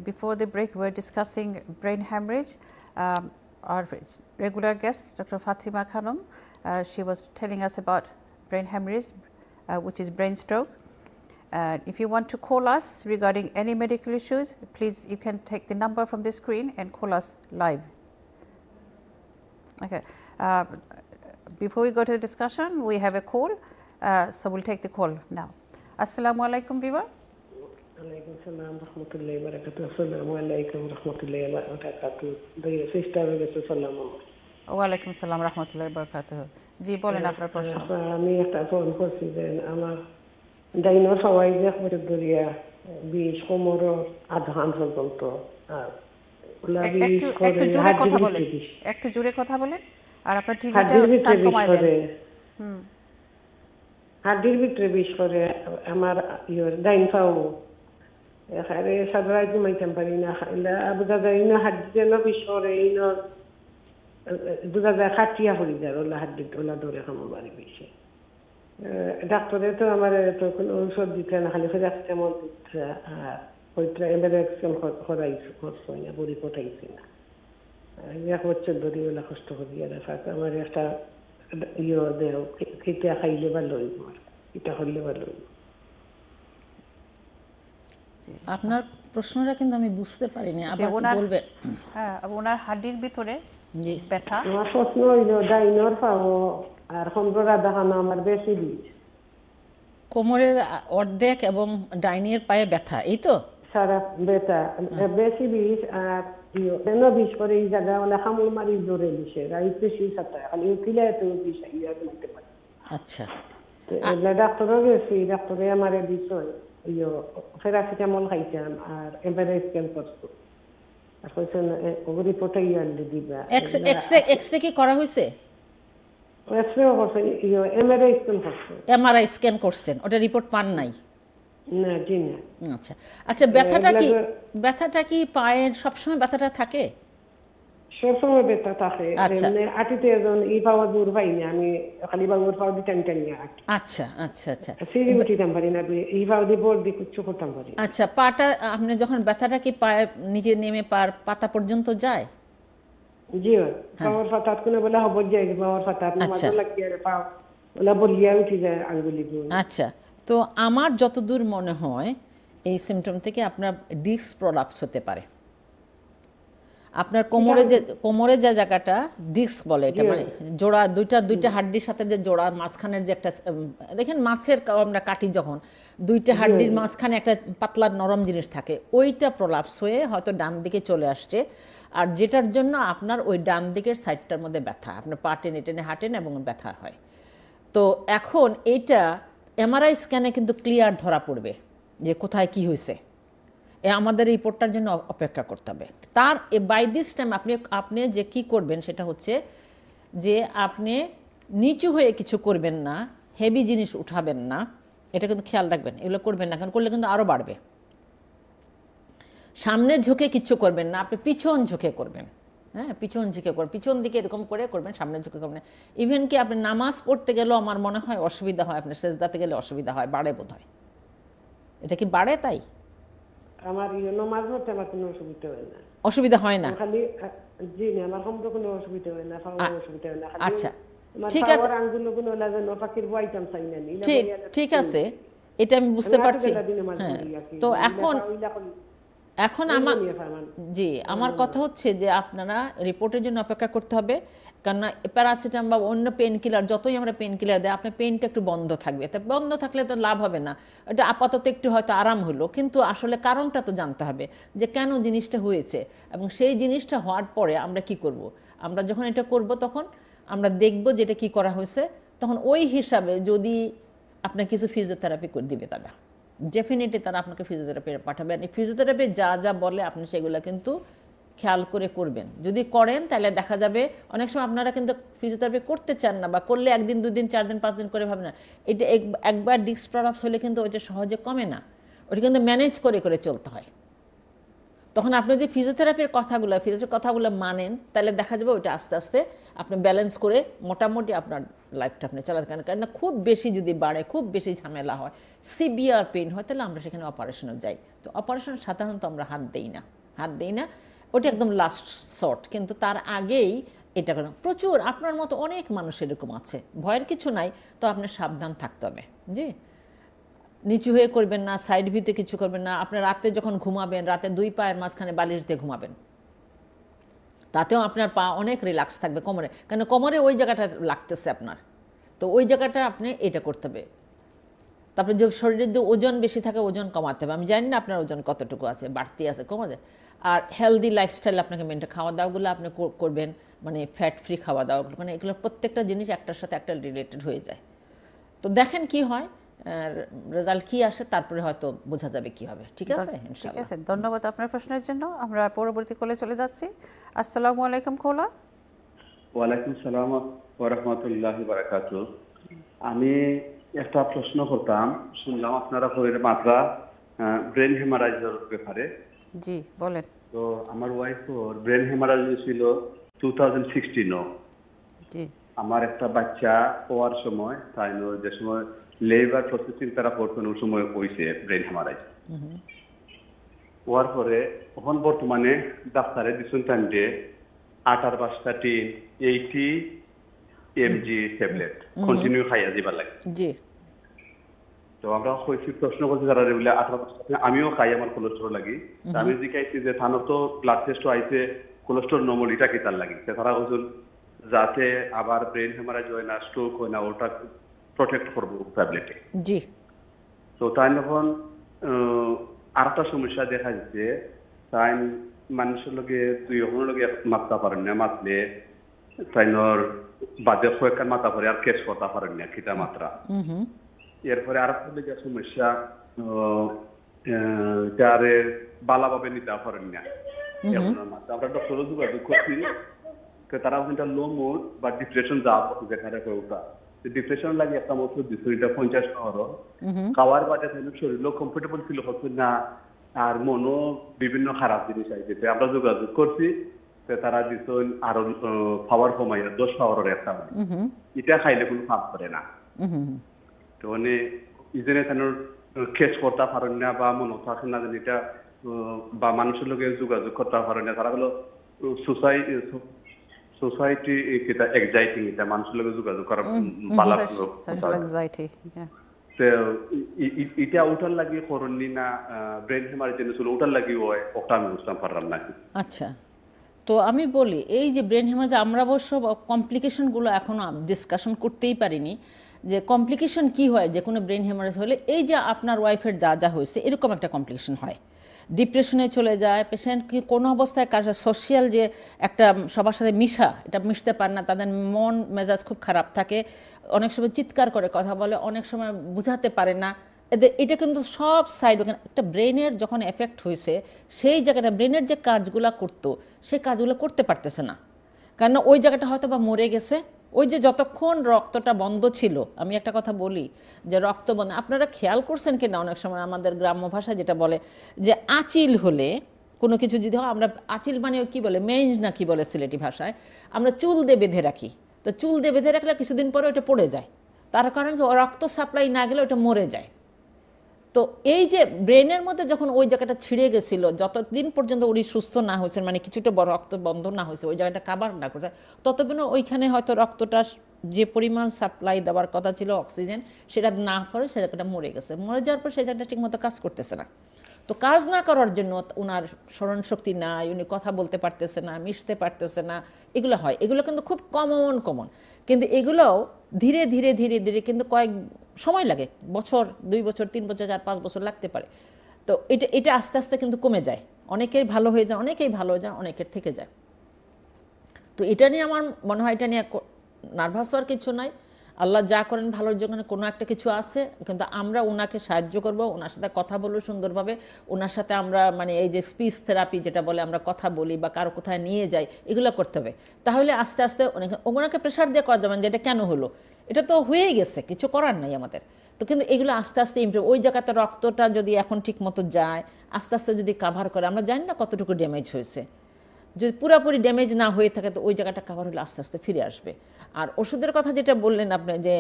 Before the break we were discussing brain hemorrhage. Our regular guest Dr. Fatima Khanum, she was telling us about brain hemorrhage, which is brain stroke. If you want to call us regarding any medical issues, please you can take the number from the screen and call us live. Okay. Before we go to the discussion, we have a call. So we'll take the call now. Assalamu alaikum, viewer. Alaikum salam rahmatullahi wa barakatuh. Assalamu alaikum rahmatullahi wa barakatuh. The sister will salam. Wa alaikum salam rahmatullahi wa barakatuh. জি বলেন আপনার প্রশ্ন। আমি একটা phone করছি যে আমার ডাইনোর সবাই যে করে দরিয়া 20 15 আধান পর্যন্ত আর একটু জোরে কথা বলেন, একটু জোরে কথা বলেন আর আপনার টিভিটা সাউন্ড কমায় দেন। হাড়ির ভিতরে বিষ করে আমার ডাইন পাও এখানে সাদরাই ঘুমাইতাম পারি না, বুঝা যায় না হাড়ি যেন বিষ করে বুঝা যায় খাটিয়া হয়ে যায় ওলা হাড্ডি ওলা ধরে খামো বাড়ি বেশি। ডাক্তারে তো আমার তো কোনো ঔষধ দিতে না, খালি প্যারাসিটামল দিচ্ছে আর ওইটা এমআরআই করছে না, বড়ি পটাইছে না। 1 বছর ধরে ওলা কষ্ট করি আর আমার একটা দেও খেতে খাইলে ভালো হইব, এটা হইলে ভালো হইব। আপনার প্রশ্নটা কিন্তু আমি বুঝতে পারিনি, আবার বলবেন। হ্যাঁ, ওনার হাড়ির ভিতরে ব্যথা। আমার প্রশ্ন হইল ডাইনোর পাও আর সম্প্রদা দেখানো আমার বেশি বিষ, কোমরের অর্ধেক এবং ডাইনের পায়ে ব্যথা, এই তো সারা ব্যথা বেশি বিষ আর কেন বিষ করে এই জায়গা ওলা খামুল মারি জোরে বিষে রাইট বেশি সাথে খালি উকিলে তো বিষ ইয়া দিতে পারে। আচ্ছা, ডাক্তারও গেছি, ডাক্তারে আমার বিষয় প্যারাসিটামল খাইতাম আর এমআরআই স্ক্যান করছো আর কইছেন রিপোর্ট আইলে দিবা। এক্সরে কি করা হয়েছে? এক্সরেও করছে, এমআরআই স্ক্যান করছে। এমআরআই স্ক্যান করছেন, ওটা রিপোর্ট পান নাই? না, জি না। আচ্ছা আচ্ছা, ব্যথাটা কি পায়ের সবসময় ব্যথাটা থাকে? সবসময় ব্যথা থাকে, আটিতে একজন ই পাওয়া দূর পাই না, আমি খালি বাবুর পাও দি টান টান নিয়ে আটি। আচ্ছা আচ্ছা আচ্ছা, সিঁড়ি উঠিতাম পারি না, ই পাও দি বোর্ড দি কিছু করতাম পারি। আচ্ছা, পাটা আপনি যখন ব্যথাটা কি পায়ে নিচে নেমে পাতা পর্যন্ত যায়? জি, বাবুর পাতাত কোনো বলে হব যায়, বাবুর পাতাত মাঝে লাগিয়ে পাও ওলা বলিয়া উঠি যায় আঙ্গুলি। আচ্ছা, তো আমার যতদূর মনে হয় এই সিমটম থেকে আপনার ডিস্ক প্রলাপস হতে পারে। আপনার কোমরে যে জায়গাটা ডিস্ক বলে, এটা মানে জোড়া দুইটা হাড্ডির সাথে যে জোড়া মাঝখানের যে একটা, দেখেন মাছের আমরা কাটি যখন দুইটা হাড্ডির মাঝখানে একটা পাতলা নরম জিনিস থাকে, ওইটা প্রলাপস হয়ে হয়তো ডান দিকে চলে আসছে, আর যেটার জন্য আপনার ওই ডান দিকের সাইডটার মধ্যে ব্যথা, আপনার পা টেনে টেনে হাঁটেন এবং ব্যথা হয়। তো এখন এইটা এমআরআই স্ক্যানে কিন্তু ক্লিয়ার ধরা পড়বে যে কোথায় কি হয়েছে। আমাদের রিপোর্টটার জন্য অপেক্ষা করতে হবে। তার বাই দিস টাইম আপনি যে কি করবেন সেটা হচ্ছে যে আপনি নিচু হয়ে কিছু করবেন না, হেভি জিনিস উঠাবেন না, এটা কিন্তু খেয়াল রাখবেন, এগুলো করবেন না, কারণ করলে কিন্তু আরও বাড়বে। সামনে ঝুঁকে কিছু করবেন না, আপনি পিছন ঝুঁকে করবেন। হ্যাঁ, পিছন ঝুঁকে করবেন, পিছন দিকে এরকম করে করবেন, সামনে ঝুঁকে করবেন। ইভেন কি আপনি নামাজ পড়তে গেলেও আমার মনে হয় অসুবিধা হয়, আপনার সেজদাতে গেলে অসুবিধা হয়, বাড়ে বোধ হয়। এটা কি বাড়ে? তাই আমার নামাজ পড়তে আমার কোনো অসুবিধা হয় না। অসুবিধা হয় না? খালি জি না, আমার কোনো অসুবিধা হয় না, অসুবিধা হয় না। আচ্ছা, ঠিক আছে, ঠিক আছে, এটা আমি বুঝতে পারছি। হ্যাঁ, তো এখন আমার কথা হচ্ছে যে আপনারা রিপোর্টের জন্য অপেক্ষা করতে হবে, কেননা প্যারাসিটামল বা অন্য পেন কিলার যতই আমরা পেন কিলার দেয় আপনার পেনটা একটু বন্ধ থাকবে, তা বন্ধ থাকলে তো লাভ হবে না। এটা আপাতত একটু হয়তো আরাম হলো, কিন্তু আসলে কারণটা তো জানতে হবে যে কেন জিনিসটা হয়েছে, এবং সেই জিনিসটা হওয়ার পরে আমরা কি করব। আমরা যখন এটা করব তখন আমরা দেখব যে এটা কী করা হয়েছে, তখন ওই হিসাবে যদি আপনার কিছু ফিজিওথেরাপি করে দিবে, তারা ডেফিনেটলি তারা আপনাকে ফিজিওথেরাপি পাঠাবেন। এই ফিজিওথেরাপি যা যা বলে আপনি সেগুলো কিন্তু খেয়াল করে করবেন। যদি করেন তাহলে দেখা যাবে, অনেক সময় আপনারা কিন্তু ফিজিওথেরাপি করতে চান না, বা করলে 1 দিন 2 দিন 4 দিন 5 দিন করে ভাবেন না। এটা একবার ডিস্ক প্রলাপস হলে কিন্তু ওইটা সহজে কমে না, ওটা কিন্তু ম্যানেজ করে করে চলতে হয়। তখন আপনি যদি ফিজিওথেরাপির কথাগুলো মানেন, তাহলে দেখা যাবে ওইটা আস্তে আস্তে আপনি ব্যালেন্স করে মোটামুটি আপনার লাইফটা আপনি চালাতে পারেন। কারণ খুব বেশি যদি বাড়ে, খুব বেশি ঝামেলা হয়, সিভিয়ার পেইন হয়, তাহলে আমরা সেখানে অপারেশনে যাই। তো অপারেশন সাধারণত আমরা হাত দেই না, ওটা একদম লাস্ট শর্ট। কিন্তু তার আগেই এটা করেন। প্রচুর আপনার মতো অনেক মানুষ এরকম আছে, ভয়ের কিছু নাই, তো আপনার সাবধান থাকতে হবে। জি, নিচু হয়ে করবেন না, সাইড ভিতে কিছু করবেন না। আপনি রাতে যখন ঘুমাবেন, রাতে 2 পায়ের মাঝখানে বালিশ দিয়ে ঘুমাবেন, তাতেও আপনার পা অনেক রিল্যাক্স থাকবে কোমরে, কেন কোমরে ওই জায়গাটা লাগতেছে আপনার, তো ওই জায়গাটা আপনি এটা করতে হবে। তারপরে যে শরীরের যে ওজন বেশি থাকে, ওজন কমাতে হবে। আমি জানি না আপনার ওজন কতটুকু আছে, বাড়তি আছে, কমাতে। আর হেলদি লাইফস্টাইল আপনাকে মেনটেন, খাওয়া দাওয়াগুলো আপনি করবেন, মানে ফ্যাট ফ্রি খাওয়া দাওয়াগুলো, মানে এগুলো প্রত্যেকটা জিনিস একটার সাথে একটা রিলেটেড হয়ে যায়। তো দেখেন কি হয়, রেজাল্ট কি আসে, তারপরে হয়তো বোঝা যাবে কি হবে। ঠিক আছে, ঠিক ইনশাআল্লাহ। আছে, ধন্যবাদ আপনার প্রশ্নের জন্য। আমরা পরবর্তী কলে চলে যাচ্ছি। আসসালামু আলাইকুম খোলা। ওয়ালাইকুম সালাম ওয়া রাহমাতুল্লাহি ওয়া বারাকাতুহু। আমি একটা প্রশ্ন করতাম, শুনলাম আপনারা শরীরের মাত্রা ব্রেন হেমারাইজের ব্যাপারে। জি বলেন। তো আমার ওয়াইফের ব্রেন হেমারাইজ ছিল 2016। জি, আমার একটা বাচ্চা হওয়ার সময়, তাই যে সময় লেবার প্রসেসিং তারা করতেন, ওই সময় হয়েছে ব্রেন হেমারাইজ। হওয়ার পরে এখন বর্তমানে ডাক্তারে দিচ্ছেন টাইমে 80 mg ট্যাবলেট কন্টিনিউ খাইয়া দিবার লাগে। জি, তো আমরা হয়েছি প্রশ্ন করছি যারা বলে 18 আমিও খাই, আমার কোলেস্ট্রল লাগি। আমি জিজ্ঞাসি যে থানো তো ব্লাড টেস্টও আইছে, কোলেস্ট্রল নর্মাল, এটা কি তার লাগি? তারা বলছেন যাতে আবার ব্রেন হেমারাইজ হয় না, স্ট্রোক হয় না, ওটা প্রোটেক্ট করবো ট্যাবলেটে। জি, তো তাই যখন আরেকটা সমস্যা দেখা যাচ্ছে, তাই মানুষের লগে তুই ওখানে লগে মাপতে পারেন না, মাপলে তাইনর বাদে কয়েকখান মাথা পরে আর কেস করতে পারেন না খিতা মাত্রা। এরপরে আরেকটা লেগে সমস্যা, যারে বালাভাবে নিতে পারেন না। আমরা ডক্টরও যোগাযোগ করছি, তারা ওখানটা লো মুড বা ডিপ্রেশন যা যেখানে ওটা ডিপ্রেশন লাগে একটা মতো দিচ্ছে, এটা 50 শহর খাওয়ার বাদে শরীরও কমফোর্টেবল ফিল হচ্ছে না, আর মনও বিভিন্ন খারাপ জিনিস আইছে। আমরা যোগাযোগ করছি, তারা দিচ্ছে আরো পাওয়ার কমাইয়া 10 পাওয়ারের একটা, এটা খাইলে কোনো কাজ করে না। তো মানে ইজনে তানোর কেস করতে পারেন না বা মনে থাকে না যে এটা, বা মানুষের লোকের যোগাযোগ করতে পারেন না। তারা হলো সোসাইটি এটা এক্সাইটিং, এটা মানুষের লোকের যোগাযোগ করা ভালো। এটা ওটার লাগি করণী না ব্রেন হেমারেজ ছিল, ওটার লাগি হয় ওটা আমি বুঝতাম পারলাম না। আচ্ছা, তো আমি বলি, এই যে ব্রেন হেমারেজ, আমরা অবশ্য কমপ্লিকেশনগুলো এখনও ডিসকাশন করতেই পারিনি, যে কমপ্লিকেশন কি হয় যে কোনো ব্রেন হেমারেজ হলে। এই যে আপনার ওয়াইফের যা যা হয়েছে, এরকম একটা কমপ্লিকেশন হয়, ডিপ্রেশনে চলে যায় পেশেন্ট। কি কোনো অবস্থায় কার সোশ্যাল যে একটা সবার সাথে এটা মিশতে পারে না, তাদের মন মেজাজ খুব খারাপ থাকে, অনেক সময় চিৎকার করে কথা বলে, অনেক সময় বুঝাতে পারে না। এটা কিন্তু সব সাইড, একটা ব্রেনের যখন এফেক্ট হয়েছে, সেই জায়গাটা ব্রেনের যে কাজগুলো করতো সেই কাজগুলো করতে পারতেছে না, কারণ ওই জায়গাটা হয়তো বা মরে গেছে। ওই যে যতক্ষণ রক্তটা বন্ধ ছিল, আমি একটা কথা বলি যে রক্ত বন্ধ, আপনারা খেয়াল করছেন কিনা, অনেক সময় আমাদের গ্রাম্য ভাষায় যেটা বলে যে আঁচিল হলে কোনো কিছু যদি হয়, আমরা আঁচিল মানে কি বলে, মেঞ্জ না কি বলে সিলেটি ভাষায়, আমরা চুল দিয়ে বেঁধে রাখি। তো চুল দিয়ে বেঁধে রাখলে কিছুদিন পরে ওটা পড়ে যায়, তার কারণে রক্ত সাপ্লাই না গেলে ওটা মরে যায়। তো এই যে ব্রেনের মধ্যে যখন ওই জায়গাটা ছিঁড়ে গেছিল, যতদিন পর্যন্ত উনি সুস্থ না হয়েছেন, মানে কিছুটা রক্ত বন্ধ না হয়েছে, ওই জায়গাটা কাভার না করছে, ততদিনও ওইখানে হয়তো রক্তটা যে পরিমাণ সাপ্লাই দেওয়ার কথা ছিল অক্সিজেন, সেটা না পরে সে জায়গাটা মরে গেছে। মরে যাওয়ার পর সেই জায়গাটা ঠিকমতো কাজ করতেছে না। তো কাজ না করার জন্য ওনার স্মরণশক্তি নাই, উনি কথা বলতে পারতেছে না, মিশতে পারতেছে না, এগুলো হয়। এগুলো কিন্তু খুব কমন, কিন্তু এগুলোও ধীরে ধীরে ধীরে ধীরে কিন্তু কয়েক সময় লাগে, বছর, 2 বছর, 3 বছর, 4-5 বছর লাগতে পারে। তো এটা আস্তে আস্তে কিন্তু কমে যায়, অনেকের ভালো হয়ে যায়, অনেকেই ভালো হয়ে যায়, অনেকের থেকে যায়। তো এটা নিয়ে আমার মনে হয়, এটা নিয়ে নার্ভাস হওয়ার কিছু নাই। আল্লাহ যা করেন ভালোর জন্য, কোনো একটা কিছু আছে, কিন্তু আমরা ওনাকে সাহায্য করব, ওনার সাথে কথা বলবো সুন্দরভাবে, ওনার সাথে আমরা মানে এই যে স্পিচ থেরাপি যেটা বলে, আমরা কথা বলি বা কারো কোথায় নিয়ে যাই, এগুলো করতে হবে। তাহলে আস্তে আস্তে ওনাকে প্রেশার দিয়ে করা যাবে যে এটা কেন হলো, এটা তো হয়েই গেছে, কিছু করার নাই আমাদের। তো কিন্তু এগুলো আস্তে আস্তে ইমপ্রুভ, ওই জায়গাতে রক্তটা যদি এখন ঠিক মতো যায়, আস্তে আস্তে যদি কাভার করে, আমরা জানি না কতটুকু ড্যামেজ হয়েছে, যদি পুরোপুরি ড্যামেজ না হয়ে থাকে তো ওই জায়গাটা কাভার হলে আস্তে আস্তে ফিরে আসবে। আর ওষুধের কথা যেটা বললেন আপনি যে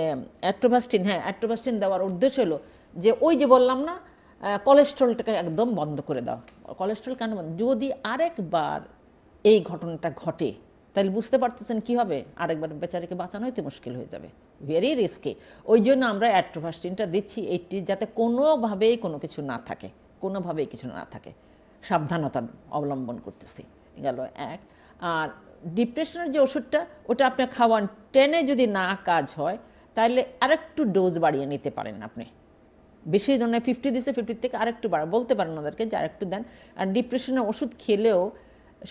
অ্যাট্রোভাস্টিন, হ্যাঁ অ্যাট্রোভাস্টিন দেওয়ার উদ্দেশ্য হলো যে ওই যে বললাম না কোলেস্ট্রলটাকে একদম বন্ধ করে দাও। কোলেস্ট্রল কেন বন্ধ? যদি আরেকবার এই ঘটনাটা ঘটে তাহলে বুঝতে পারতেছেন কী হবে, আরেকবার বেচারিকে বাঁচানোই তো মুশকিল হয়ে যাবে, ভেরি রিস্কি। ওই জন্য আমরা অ্যাট্রোভাস্টিনটা দিচ্ছি এইটি, যাতে কোনোভাবেই কোনো কিছু না থাকে, কোনোভাবেই কিছু না থাকে, সাবধানতা অবলম্বন করতেছি। গেল এক। আর ডিপ্রেশনের যে ওষুধটা ওটা আপনি খাওয়ান, 10-এ যদি না কাজ হয় তাহলে আরেকটু ডোজ বাড়িয়ে নিতে পারেন আপনি। বেশি ধরনের 50 দিচ্ছে, 50 থেকে আরেকটু বলতে পারেন ওদেরকে যে আরেকটু দেন। আর ডিপ্রেশনের ওষুধ খেলেও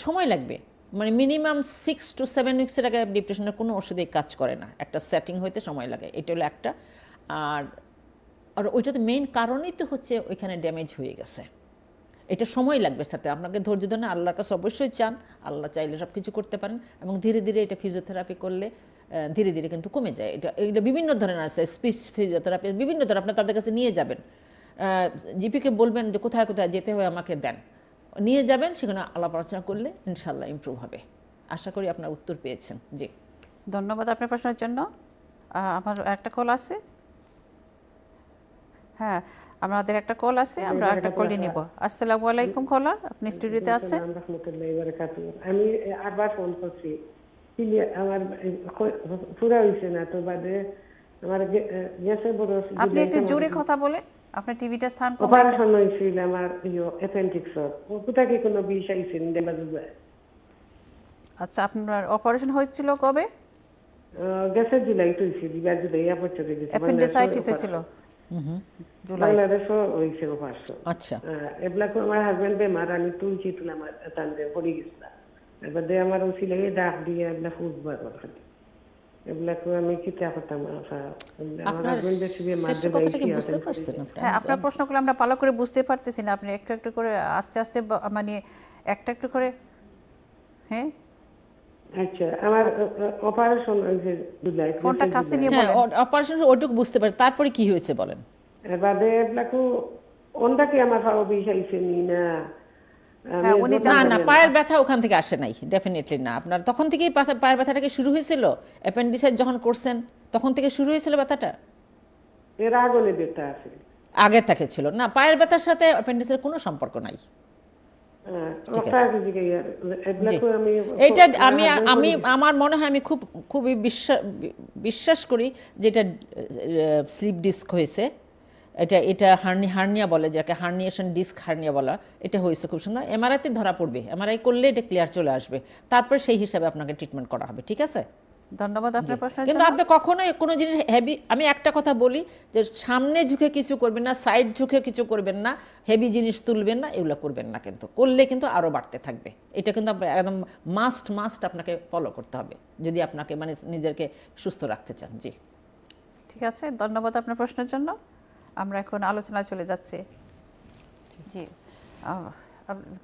সময় লাগবে, মানে মিনিমাম 6 to 7 উইক্সের আগে ডিপ্রেশনের কোনো ওষুধেই কাজ করে না, একটা সেটিং হইতে সময় লাগে, এটা হলো একটা। আর ওইটা তো মেইন কারণই তো হচ্ছে ওইখানে ড্যামেজ হয়ে গেছে, এটা সময় লাগবে। সাথে আপনাকে ধৈর্য ধরে আল্লাহর কাছে অবশ্যই চান, আল্লাহ চাইলে সব কিছু করতে পারেন, এবং ধীরে ধীরে এটা ফিজিওথেরাপি করলে ধীরে ধীরে কিন্তু কমে যায়। এটা বিভিন্ন ধরনের আছে, স্পিচ ফিজিওথেরাপি বিভিন্ন ধরনের, আপনার তাদের কাছে নিয়ে যাবেন, জিপিকে বলবেন যে কোথায় কোথায় যেতে হয় আমাকে দেন, নিয়ে যাবেন, সেখানে আলাপ আলোচনা করলে ইনশাল্লাহ ইমপ্রুভ হবে। আশা করি আপনার উত্তর পেয়েছেন। জি ধন্যবাদ আপনার প্রশ্নের জন্য। আমার একটা কল আছে, হ্যাঁ আমাদের একটা কল আছে, আমরা একটা কলই নিব। আসসালামু আলাইকুম কলার, আপনি স্টুডিওতে আছেন। আমি আবার ফোন করছি, আমার পুরা হয়েছে না তো, বাদে আমার গ্যাসের বড়, আপনি একটু জোরে কথা বলে, আপনার টিভিটা সাউন্ড কম। অপারেশন হয়েছিল আমার অ্যাপেন্ডিক্সর, কোথায় কি কোনো বিষ আইছে দেবা দুবা। আচ্ছা, আপনার অপারেশন হয়েছিল কবে? গ্যাসের জুলাই হয়েছিল, বিবার জুলাই বছরে গেছে, অ্যাপেন্ডিসাইটিস হয়েছিল জুলাই। বাংলাদেশও হয়েছে অপারেশন। আচ্ছা, এগুলা আমার হাজবেন্ড বেমার, আমি তুলছি তুলাম তান্দে পড়ে গেছিলাম, এবারে আমার ছিল ডাক দিয়ে এগুলা ফুটবার কথা, এগুলাকে আমি চিন্তা করতাম। আমার হাজবেন্ড বেশি বেমার, হ্যাঁ আপনার প্রশ্নগুলো আমরা ভালো করে বুঝতে পারতেছি না, আপনি একটু একটু করে আস্তে আস্তে মানে একটা একটু করে। হ্যাঁ আচ্ছা, আমার অপারেশন হয়েছে জুলাই, ফোনটা কাছে নিয়ে বলেন। অপারেশন ওইটুকু বুঝতে পারি, তারপরে কি হয়েছে বলেন। এবারে এগুলাকে ওনটা কি আমার পাও বিষ আইছে নি না? না না, পায়ের ব্যথা ওখান থেকে আসে নাই, ডেফিনেটলি না। আপনার তখন থেকেই পায়ের ব্যথাটাকে শুরু হয়েছিল, অ্যাপেন্ডিসাইড যখন করছেন তখন থেকে শুরু হয়েছিল ব্যথাটা? এর আগে ব্যথা আছে, আগে থেকে ছিল না, পায়ের ব্যথার সাথে অ্যাপেন্ডিসের কোনো সম্পর্ক নাই। এইটা আমি আমার মনে হয় আমি খুবই বিশ্বাস করি যে এটা স্লিপ ডিস্ক হয়েছে, এটা হার্নিয়া বলে, যাকে হার্নিয়েশন ডিস্ক হার্নিয়া বলা, এটা হয়েছে খুব সুন্দর। এমআরআইতে ধরা পড়বে, এমআরআই করলে এটা ক্লিয়ার চলে আসবে, তারপর সেই হিসাবে আপনাকে ট্রিটমেন্ট করা হবে। ঠিক আছে, ধন্যবাদ আপনার প্রশ্নের জন্য। কিন্তু আপনি কখনোই কোনো জিনিস হেভি, আমি একটা কথা বলি যে সামনে ঝুঁকে কিছু করবেন না, সাইড ঝুঁকে কিছু করবেন না, হেভি জিনিস তুলবেন না, এগুলো করবেন না, কিন্তু করলে কিন্তু আরও বাড়তে থাকবে। এটা কিন্তু একদম মাস্ট আপনাকে ফলো করতে হবে যদি আপনাকে মানে নিজেকে সুস্থ রাখতে চান। জি ঠিক আছে, ধন্যবাদ আপনার প্রশ্নের জন্য। আমরা এখন আলোচনায় চলে যাচ্ছি। জি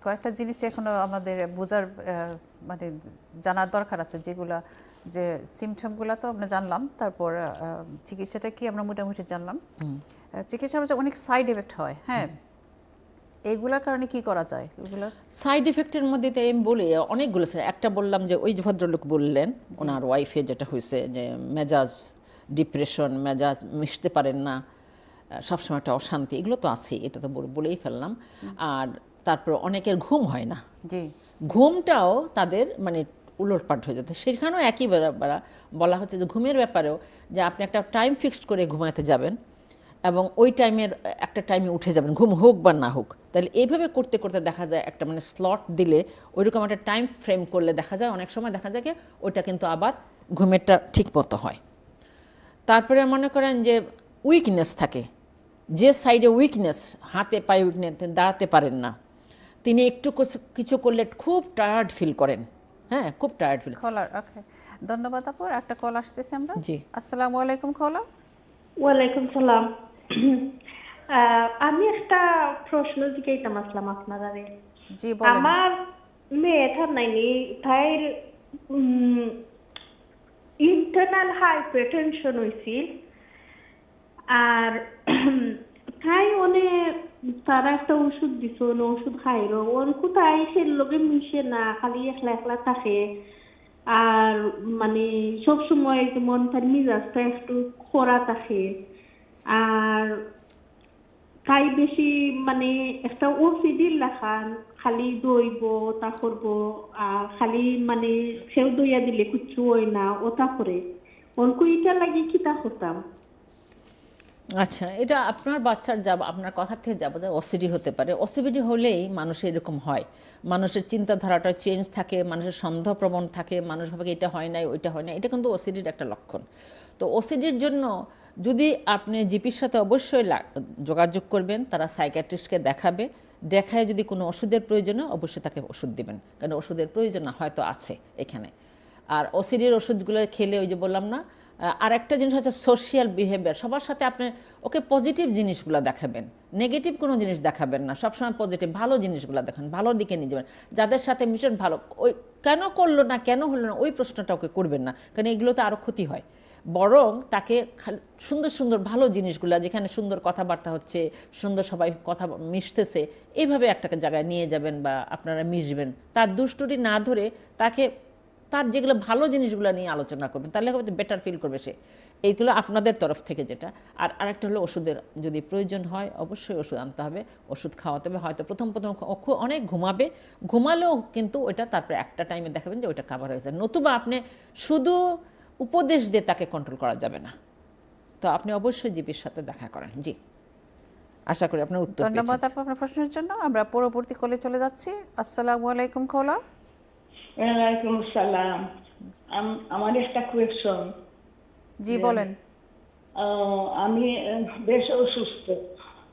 কয়েকটা জিনিস এখনো আমাদের বোঝার মানে জানার দরকার আছে, যেগুলা যে সিমটমগুলো তো আমরা জানলাম, তারপর চিকিৎসাটা কি আমরা মোটামুটি জানলাম। চিকিৎসা অনেক সাইড এফেক্ট হয়, হ্যাঁ এইগুলোর কারণে কি করা যায়? এগুলো সাইড এফেক্টের মধ্যে তো আমি বলি অনেকগুলো। একটা বললাম যে ওই যে ভদ্রলোক বললেন ওনার ওয়াইফে যেটা হয়েছে, যে মেজাজ ডিপ্রেশন, মেজাজ মিশতে পারেন না, সবসময় একটা অশান্তি, এগুলো তো আছে, এটা তো বলেই ফেললাম। আর তারপর অনেকের ঘুম হয় না, জি ঘুমটাও তাদের মানে উলটপাট হয়ে যেতে, সেখানেও একই বলা হচ্ছে যে ঘুমের ব্যাপারেও যে আপনি একটা টাইম ফিক্সড করে ঘুমাতে যাবেন এবং ওই টাইমের একটা টাইমে উঠে যাবেন, ঘুম হোক বা না হোক। তাহলে এইভাবে করতে করতে দেখা যায় একটা মানে স্লট দিলে, ওইরকম একটা টাইম ফ্রেম করলে দেখা যায় অনেক সময় দেখা যায় কি ওইটা কিন্তু আবার ঘুমেরটা ঠিক মতো হয়। তারপরে মনে করেন যে উইকনেস থাকে, যে সাইডে উইকনেস, হাতে পায়ে উইকনেস, দাঁড়াতে পারেন না, তিনি একটু কিছু করলে খুব টায়ার্ড ফিল করেন, হ্যাঁ খুব টায়ার্ড ফিল। কলার, ওকে ধন্যবাদ আপু। একটা কল আসতেছে আমরা। জি আসসালামু আলাইকুম কলা। ওয়ালাইকুম সালাম। আমি একটা প্রশ্ন জিজ্ঞাইতাম আসলাম আপনারা। জি বলেন। আমার মেয়ে থার নাইনি তাই ইন্টারনাল হাইপারটেনশন হয়েছিল, আর তাই ওনে তারা একটা ওষুধ দিছ, ওষুধ খাইরো ওর কোথায় সে লগে মিশে না, খালি একলা একলা থাকে। আর মানে সব সময় যেমন তার মিজাজটা একটু খরা থাকে। আর তাই বেশি মানে একটা ওসিডি লেখান, খালি দইব তা করবো, আর খালি মানে সেও দইয়া দিলে কিচ্ছু হয় না ওটা করে। অনকু এটা লাগে কি তা করতাম। আচ্ছা, এটা আপনার বাচ্চার আপনার কথা থেকে যাবো যে ওসিডি হতে পারে। ওসিডি হলেই মানুষের এরকম হয়, মানুষের চিন্তাধারাটা চেঞ্জ থাকে, মানুষের সন্দেহপ্রবণ থাকে, মানুষ ভাবে এটা হয় নাই ওইটা হয় না, এটা কিন্তু ওসিডির একটা লক্ষণ। তো ওসিডির জন্য যদি আপনি জিপির সাথে অবশ্যই যোগাযোগ করবেন, তারা সাইকিয়াট্রিস্টকে দেখায় যদি কোনো ওষুধের প্রয়োজন হয় অবশ্যই তাকে ওষুধ দিবেন, কারণ ওষুধের প্রয়োজন হয়তো আছে এখানে। আর ওসিডির ওষুধগুলো খেলে ওই যে বললাম না, আর একটা জিনিস হচ্ছে সোশিয়াল বিহেভিয়ার। সবার সাথে আপনি ওকে পজিটিভ জিনিসগুলো দেখাবেন, নেগেটিভ কোনো জিনিস দেখাবেন না, সবসময় পজিটিভ ভালো জিনিসগুলো দেখান, ভালো দিকে নিয়ে যাবেন। যাদের সাথে মিশন ভালো, ওই কেন করলো না কেন হলো না ওই প্রশ্নটা ওকে করবেন না, কারণ এগুলোতে আরও ক্ষতি হয়। বরং তাকে সুন্দর সুন্দর ভালো জিনিসগুলো, যেখানে সুন্দর কথাবার্তা হচ্ছে, সুন্দর সবাই কথা মিশতেছে, এইভাবে একটা জায়গায় নিয়ে যাবেন বা আপনারা মিশবেন। তার দুষ্টুটি না ধরে তার যেগুলো ভালো জিনিসগুলো নিয়ে আলোচনা করবেন, তাহলে হয়তো বেটার ফিল করবে সে। এইগুলো আপনাদের তরফ থেকে যেটা। আর আরেকটা হলো ওষুধের যদি প্রয়োজন হয় অবশ্যই ওষুধ আনতে হবে, ওষুধ খাওয়াতে হবে। হয়তো প্রথম অনেক ঘুমালেও কিন্তু ওইটা তারপরে একটা টাইমে দেখাবেন যে ওইটা কাভার হয়েছে। নতুবা আপনি শুধু উপদেশ দিয়ে তাকে কন্ট্রোল করা যাবে না। তো আপনি অবশ্যই জিপির সাথে দেখা করেন। জি, আশা করি আপনার উত্তর পেয়েছেন। ধন্যবাদ আপনার প্রশ্নের জন্য। আমরা পরবর্তী কলে চলে যাচ্ছি। আসসালামু আলাইকুম খোলা। ওয়ালাইকুম আসসালাম। আমার একটা কোয়েশ্চন। জি বলেন। আমি বেশ অসুস্থ,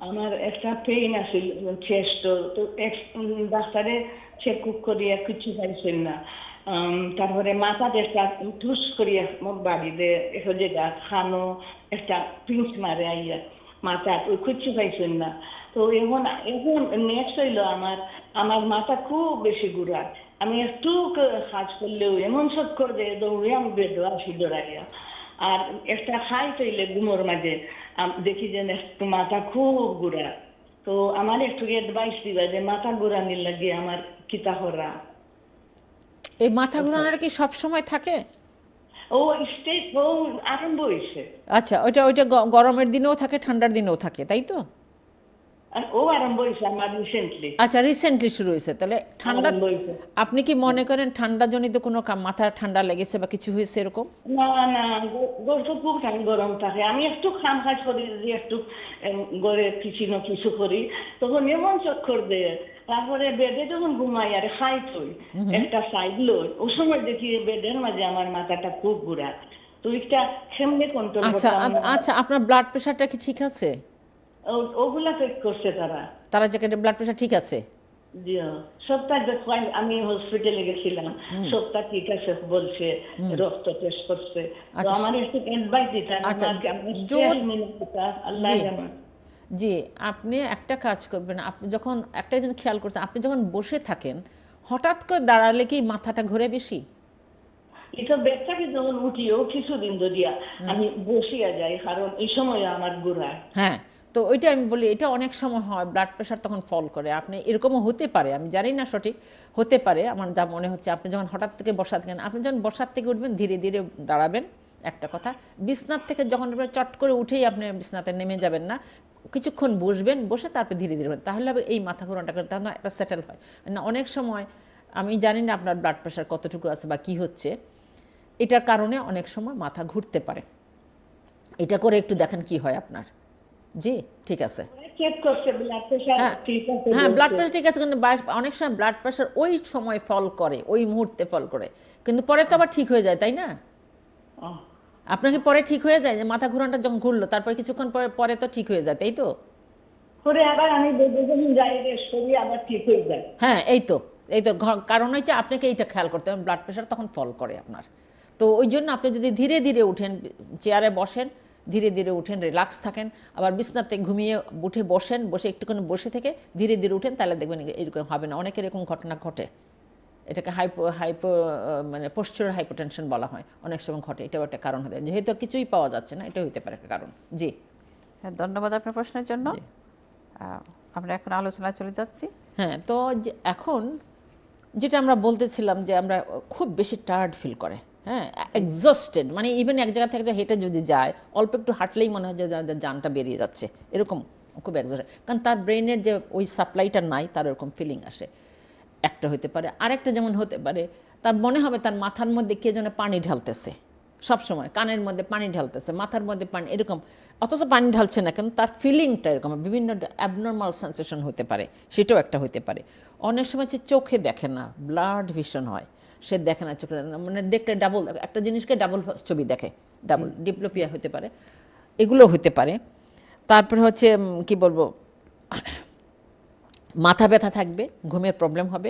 আমার একটা পেইন আছে চেস্ট, তো ডাক্তারে চেক করিয়া কিছু পাইছেন না। তারপরে মাথা একটা ঠুস করিয়া বাড়িতে এখন যেটা খানো একটা পিঞ্চ মারে আইয়া মাথা, ওই কিছু পাইছেন না। তো এখন নেক্সট হইলো আমার মাথা খুব বেশি ঘুরা। আমি একটু কাজ করলেও এমন চক্কর যে দৌড়ে আমি বেদো আসি দৌড়াইয়া। আর একটা খাই তৈলে ঘুমোর মাঝে দেখি যে একটু মাথা খুব ঘুরা। তো আমার একটু অ্যাডভাইস দিবা যে মাথা ঘুরানির লাগে আমার কিতা করা। এই মাথা ঘোরানোটা কি সব সময় থাকে? ও স্টেজ ও আরম্ভ হয়েছে। আচ্ছা, ওইটা গরমের দিনেও থাকে, ঠান্ডার দিনেও থাকে, তাই তো? ও আরম্ভ হয়েছে আমার রিসেন্টলি। আচ্ছা, রিসেন্টলি শুরু হয়েছে। তাহলে ঠান্ডা, আপনি কি মনে করেন ঠান্ডা জনিত কোনো মাথা ঠান্ডা লেগেছে বা কিছু হয়েছে এরকম? না না, খুব গরম থাকে। আমি একটু খাম কাজ করি, একটু ঘরে কিছু করি, তখন এমন চক্কর দেয়। তারপরে বেডে যখন ঘুমাই আর খাই থই একটা সাইড লই, ওই সময় দেখি বেডের মাঝে আমার মাথাটা খুব ঘুরা। তো এটা কেমনে কন্ট্রোল করতে? আচ্ছা, আপনার ব্লাড প্রেশারটা কি ঠিক আছে? ওগুলা চেক করছে তারা যে ব্লাড প্রেশার ঠিক আছে? জি, সপ্তাহ আমি হসপিটালে গেছিলাম, সপ্তাহ ঠিক আছে বলছে, রক্ত টেস্ট করছে। তো আমার একটু অ্যাডভাইস দিতেন। আল্লাহ জানে। জি, আপনি একটা কাজ করবেন, আপনি যখন একটা জিনিস খেয়াল করছেন, আপনি যখন বসে থাকেন হঠাৎ করে দাঁড়ালে কি মাথাটা ঘুরে বেশি? এটা বেডটাকে যখন উঠিও কিছুদিন ধরিয়া আমি বসিয়া যাই, কারণ এই সময় আমার ঘুরায়। হ্যাঁ, তো ওইটা আমি বলি, এটা অনেক সময় হয়, ব্লাড প্রেশার তখন ফল করে। আপনি এরকমও হতে পারে, আমি জানি না সঠিক, হতে পারে। আমার যা মনে হচ্ছে আপনি যখন হঠাৎ থেকে বসা থাকেন, আপনি যখন বসার থেকে উঠবেন ধীরে ধীরে দাঁড়াবেন। একটা কথা, বিছনার থেকে যখন চট করে উঠেই আপনি বিছনাতে নেমে যাবেন না, কিছুক্ষণ বসবেন, বসে তারপরে ধীরে ধীরে, তাহলে এই মাথা ঘোরানোটা তাহলে একটা সেটেল হয় না। অনেক সময় আমি জানি না আপনার ব্লাড প্রেশার কতটুকু আছে বা কি হচ্ছে, এটার কারণে অনেক সময় মাথা ঘুরতে পারে। এটা করে একটু দেখেন কি হয় আপনার। জি, ঠিক আছে। হ্যাঁ, ব্লাড প্রেশার ঠিক আছে, কিন্তু অনেক সময় ব্লাড প্রেশার ওই সময় ফল করে, ওই মুহূর্তে ফল করে, কিন্তু পরে তো আবার ঠিক হয়ে যায়, তাই না? আপনাকে পরে ঠিক হয়ে যায় যে মাথা ঘোরানোটা যখন ঘুরলো, তারপরে কিছুক্ষণ পরে তো ঠিক হয়ে যায়, তাই তো? হ্যাঁ, এই তো কারণ হচ্ছে আপনাকে এইটা খেয়াল করতে হবে, ব্লাড প্রেশার তখন ফল করে আপনার। তো ওই জন্য আপনি যদি ধীরে ধীরে উঠেন, চেয়ারে বসেন, ধীরে ধীরে উঠেন, রিল্যাক্স থাকেন, আবার বিছনাতে ঘুমিয়ে উঠে বসেন, বসে একটুখানি বসে থেকে ধীরে ধীরে উঠেন, তাহলে দেখবেন এরকম হবে না। অনেকের এরকম ঘটনা ঘটে, এটাকে মানে পোস্টারাল হাইপোটেনশন বলা হয়, অনেক সময় ঘটে। এটাও একটা কারণ হতে, যেহেতু কিছুই পাওয়া যাচ্ছে না, এটা হইতে পারে একটা কারণ। জি, হ্যাঁ, ধন্যবাদ আপনার প্রশ্নের জন্য। আমরা এখন আলোচনায় চলে যাচ্ছি। হ্যাঁ, তো এখন যেটা আমরা বলতেছিলাম যে আমরা খুব বেশি টায়ার্ড ফিল করে, হ্যাঁ, এক্সস্টেড, মানে ইভেন এক জায়গা থেকে হেঁটে যদি যায় অল্প একটু হাঁটলেই মনে হয় যে জানটা বেরিয়ে যাচ্ছে, এরকম খুব এক্সস্টেড, কারণ তার ব্রেনের যে ওই সাপ্লাইটা নাই, তার এরকম ফিলিং আসে। একটা হতে পারে, আরেকটা যেমন হতে পারে তার মনে হবে তার মাথার মধ্যে কে যেন পানি ঢালতেছে সবসময়, কানের মধ্যে পানি ঢালতেছে, মাথার মধ্যে পানি, এরকম, অথচ পানি ঢালছে না, কিন্তু তার ফিলিংটা এরকম, বিভিন্ন অ্যাবনর্মাল সেন্সেশন হতে পারে, সেটাও একটা হতে পারে। অনেক সময় হচ্ছে চোখে দেখে না, ব্লাড ভিশন হয়, সে দেখে না চোখে, মানে দেখতে ডাবল, একটা জিনিসকে ডাবল ছবি দেখে, ডাবল ডিপ্লোপিয়া হতে পারে, এগুলো হতে পারে। তারপরে হচ্ছে কি বলবো, মাথা ব্যথা থাকবে, ঘুমের প্রবলেম হবে।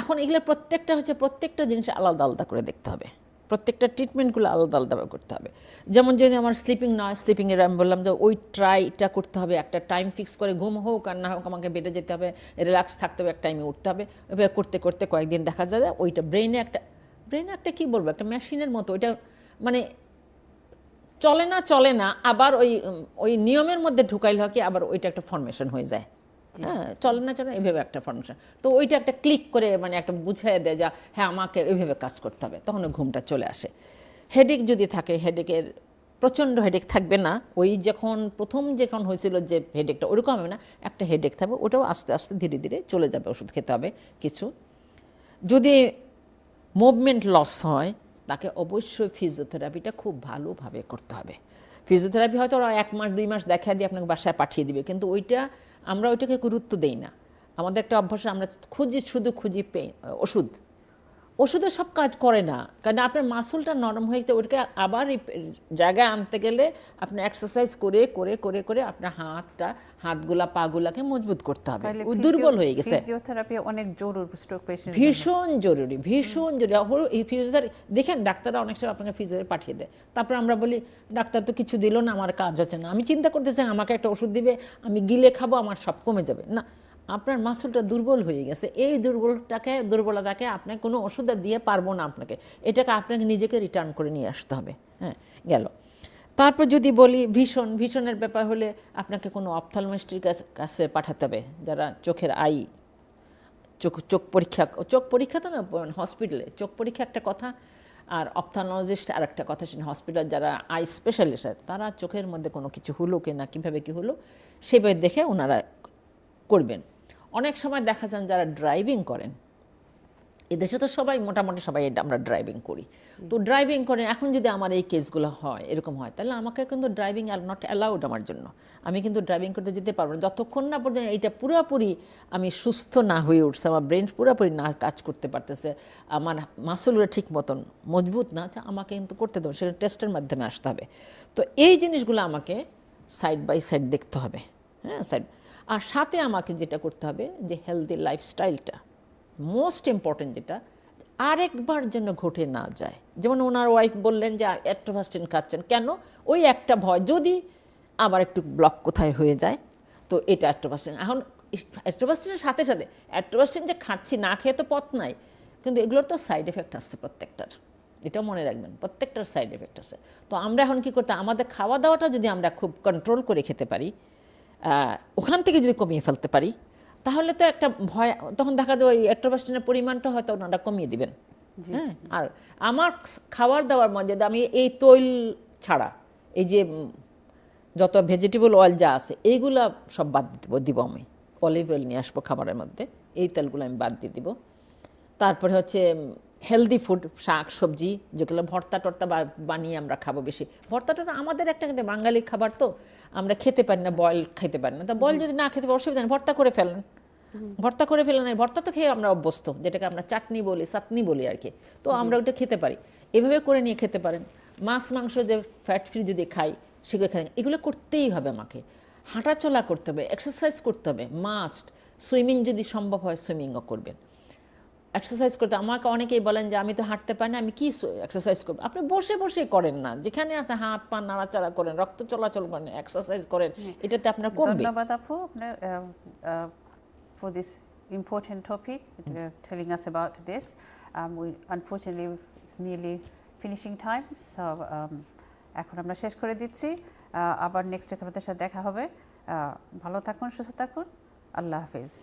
এখন এগুলো প্রত্যেকটা জিনিস আলাদা আলাদা করে দেখতে হবে, প্রত্যেকটা ট্রিটমেন্টগুলো আলাদা আলাদা করতে হবে। যেমন যদি আমার স্লিপিং নয়, স্লিপিংয়ের আমি বললাম যে ওই ট্রাইটা করতে হবে, একটা টাইম ফিক্স করে, ঘুম হোক আর না হোক আমাকে বেডে যেতে হবে, রিল্যাক্স থাকতে হবে, এক টাইমে উঠতে হবে। এভাবে করতে করতে কয়েকদিন দেখা যায় ওইটা ব্রেনে একটা কী বলবো, একটা মেশিনের মতো, ওইটা মানে চলে না, আবার ওই নিয়মের মধ্যে ঢুকাইলে হয় কি, আবার ওইটা একটা ফরমেশন হয়ে যায়। হ্যাঁ, চলে না এভাবে একটা ফরমেশন, তো ওইটা একটা ক্লিক করে মানে একটা বুঝিয়ে দেয় যে হ্যাঁ আমাকে ওইভাবে কাজ করতে হবে, তখন ঘুমটা চলে আসে। হেডেক যদি থাকে, হেডেকের প্রচণ্ড হেডেক থাকবে না, ওই প্রথম হয়েছিল যে হেডেকটা ওরকম হবে না, একটা হেডেক থাকবে, ওটাও আস্তে আস্তে ধীরে ধীরে চলে যাবে, ওষুধ খেতে হবে কিছু। যদি মুভমেন্ট লস হয়, তাকে অবশ্যই ফিজিওথেরাপিটা খুব ভালোভাবে করতে হবে। ফিজিওথেরাপি হয়তো ওরা 1 মাস 2 মাস দেখা দিয়ে আপনাকে বাসায় পাঠিয়ে দিবে, কিন্তু আমরা ওইটাকে গুরুত্ব দেই না। আমাদের একটা অভ্যাস, আমরা শুধু খুঁজি ওষুধে সব কাজ করে না, কারণ আপনার মাসুলটা নরম হয়ে গেছে, ওইটাকে আবার এই জায়গায় আনতে গেলে আপনি এক্সারসাইজ করে করে করে করে আপনার হাতগুলা পাগুলাকে মজবুত করতে হবে, দুর্বল হয়ে গেছে। ফিজিওথেরাপি অনেক জরুরি স্ট্রোক পেশেন্ট, ভীষণ জরুরি। এই ফিজিওথেরাপি দেখেন, ডাক্তাররা অনেক সময় আপনাকে ফিজিওথেরাপি পাঠিয়ে দেয়, তারপর আমরা বলি ডাক্তার তো কিছু দিল না, আমার কাজ হচ্ছে না, আমি চিন্তা করতেছি আমাকে একটা ওষুধ দিবে, আমি গিলে খাবো, আমার সব কমে যাবে। না, আপনার মাসুলটা দুর্বল হয়ে গেছে, এই দুর্বলতাকে আপনি কোনো ওষুধ দিয়ে পারবো না, এটাকে আপনাকে নিজেকে রিটার্ন করে নিয়ে আসতে হবে। হ্যাঁ, গেল। তারপর যদি বলি ভীষণের ব্যাপার হলে আপনাকে কোনো অপথলমিস্ট্রির কাছে পাঠাতে হবে, যারা চোখের চোখ পরীক্ষা তো না, হসপিটালে চোখ পরীক্ষা একটা কথা, আর অপথলমোলজিস্ট আর একটা কথা। সেটা হসপিটাল যারা আই স্পেশালিস্ট, তারা চোখের মধ্যে কোনো কিছু হলো কি না, কীভাবে কী হলো সেভাবে দেখে ওনারা করবেন। অনেক সময় দেখা যান যারা ড্রাইভিং করেন, এদেশে তো মোটামুটি সবাই আমরা ড্রাইভিং করি, তো ড্রাইভিং করেন, এখন যদি আমার এই কেসগুলো হয়, এরকম হয়, তাহলে আমাকে কিন্তু ড্রাইভিং নট অ্যালাউড আমার জন্য, আমি কিন্তু ড্রাইভিং করতে যেতে পারবো না যতক্ষণ না পর্যন্ত এইটা পুরোপুরি আমি সুস্থ না হয়ে উঠছে, আমার ব্রেন পুরোপুরি না কাজ করতে পারতেছে, আমার মাসলগুলো ঠিক মতন মজবুত না, আমাকে কিন্তু করতে দেবো, সেটা টেস্টের মাধ্যমে আসতে হবে। তো এই জিনিসগুলো আমাকে সাইড বাই সাইড দেখতে হবে। হ্যাঁ, আর সাথে আমাকে যেটা করতে হবে যে হেলদি লাইফস্টাইলটা মোস্ট ইম্পর্টেন্ট, যেটা আরেকবার যেন ঘটে না যায়। যেমন ওনার ওয়াইফ বললেন যে অ্যাট্রোভাস্টিন খাচ্ছেন, কেন? ওই একটা ভয়, যদি আবার একটু ব্লক কোথায় হয়ে যায়, তো এটা অ্যাট্রোভাস্টিন। এখন অ্যাট্রোভাস্টিনের সাথে অ্যাট্রোভাস্টিন যে খাচ্ছি, না খেয়ে তো পথ নাই, কিন্তু এগুলোর তো সাইড এফেক্ট আসছে প্রত্যেকটার, এটাও মনে রাখবেন, প্রত্যেকটার সাইড এফেক্ট আছে। তো আমরা এখন কী করতে, আমাদের খাওয়া দাওয়াটা যদি আমরা খুব কন্ট্রোল করে খেতে পারি, ওখান থেকে যদি কমিয়ে ফেলতে পারি, তাহলে তো একটা ভয়, তখন দেখা যায় ওই অ্যাট্রোভাস্টিনের পরিমাণটা হয়তো ওনারা কমিয়ে দিবেন। হ্যাঁ, আর আমার খাবার দাবার মধ্যে আমি এই তৈল ছাড়া, এই যে যত ভেজিটেবল অয়েল যা আছে এইগুলা সব বাদ দিব আমি, অলিভ অয়েল নিয়ে আসবো খাবারের মধ্যে, এই তেলগুলো আমি বাদ দিয়ে দিব। তারপরে হচ্ছে হেলদি ফুড, শাক সবজি, যেগুলো ভর্তা টর্তা বানিয়ে আমরা খাবো বেশি। ভর্তা টর্তা আমাদের একটা বাঙালি খাবার, তো আমরা খেতে পারি না, বয়েল খেতে পারি না, তা বয়েল যদি না খেতে পারি অসুবিধা নেই, ভর্তা করে ফেলেন, ভর্তা তো খেয়ে আমরা অভ্যস্ত, যেটাকে আমরা চাটনি বলি, সাতনি বলি আর কি, তো আমরা ওটা খেতে পারি, এভাবে করে নিয়ে খেতে পারেন। মাছ মাংস যে ফ্যাট ফ্রি যদি খাই, সেগুলো খাই, এগুলো করতেই হবে আমাকে, হাঁটাচলা করতে হবে, এক্সারসাইজ করতে হবে মাস্ট, সুইমিং যদি সম্ভব হয় সুইমিংও করবেন, এক্সারসাইজ করতে। আমাকে অনেকেই বলেন যে আমি তো হাঁটতে পারি না, আমি কি এক্সারসাইজ করবো? আপনি বসে বসে করেন না, যেখানে আছে হাত পা নাড়াচাড়া করেন, রক্ত চলাচল করেন, এক্সারসাইজ করেন, এটাতে আপনার কমবে। ধন্যবাদ আপু আপনার for this important topic, telling us about this. Unfortunately it's nearly finishing time, so এখন আমরা শেষ করে দিচ্ছি। আবার নেক্সট আপনাদের সাথে দেখা হবে। ভালো থাকুন, সুস্থ থাকুন, আল্লাহ হাফিজ।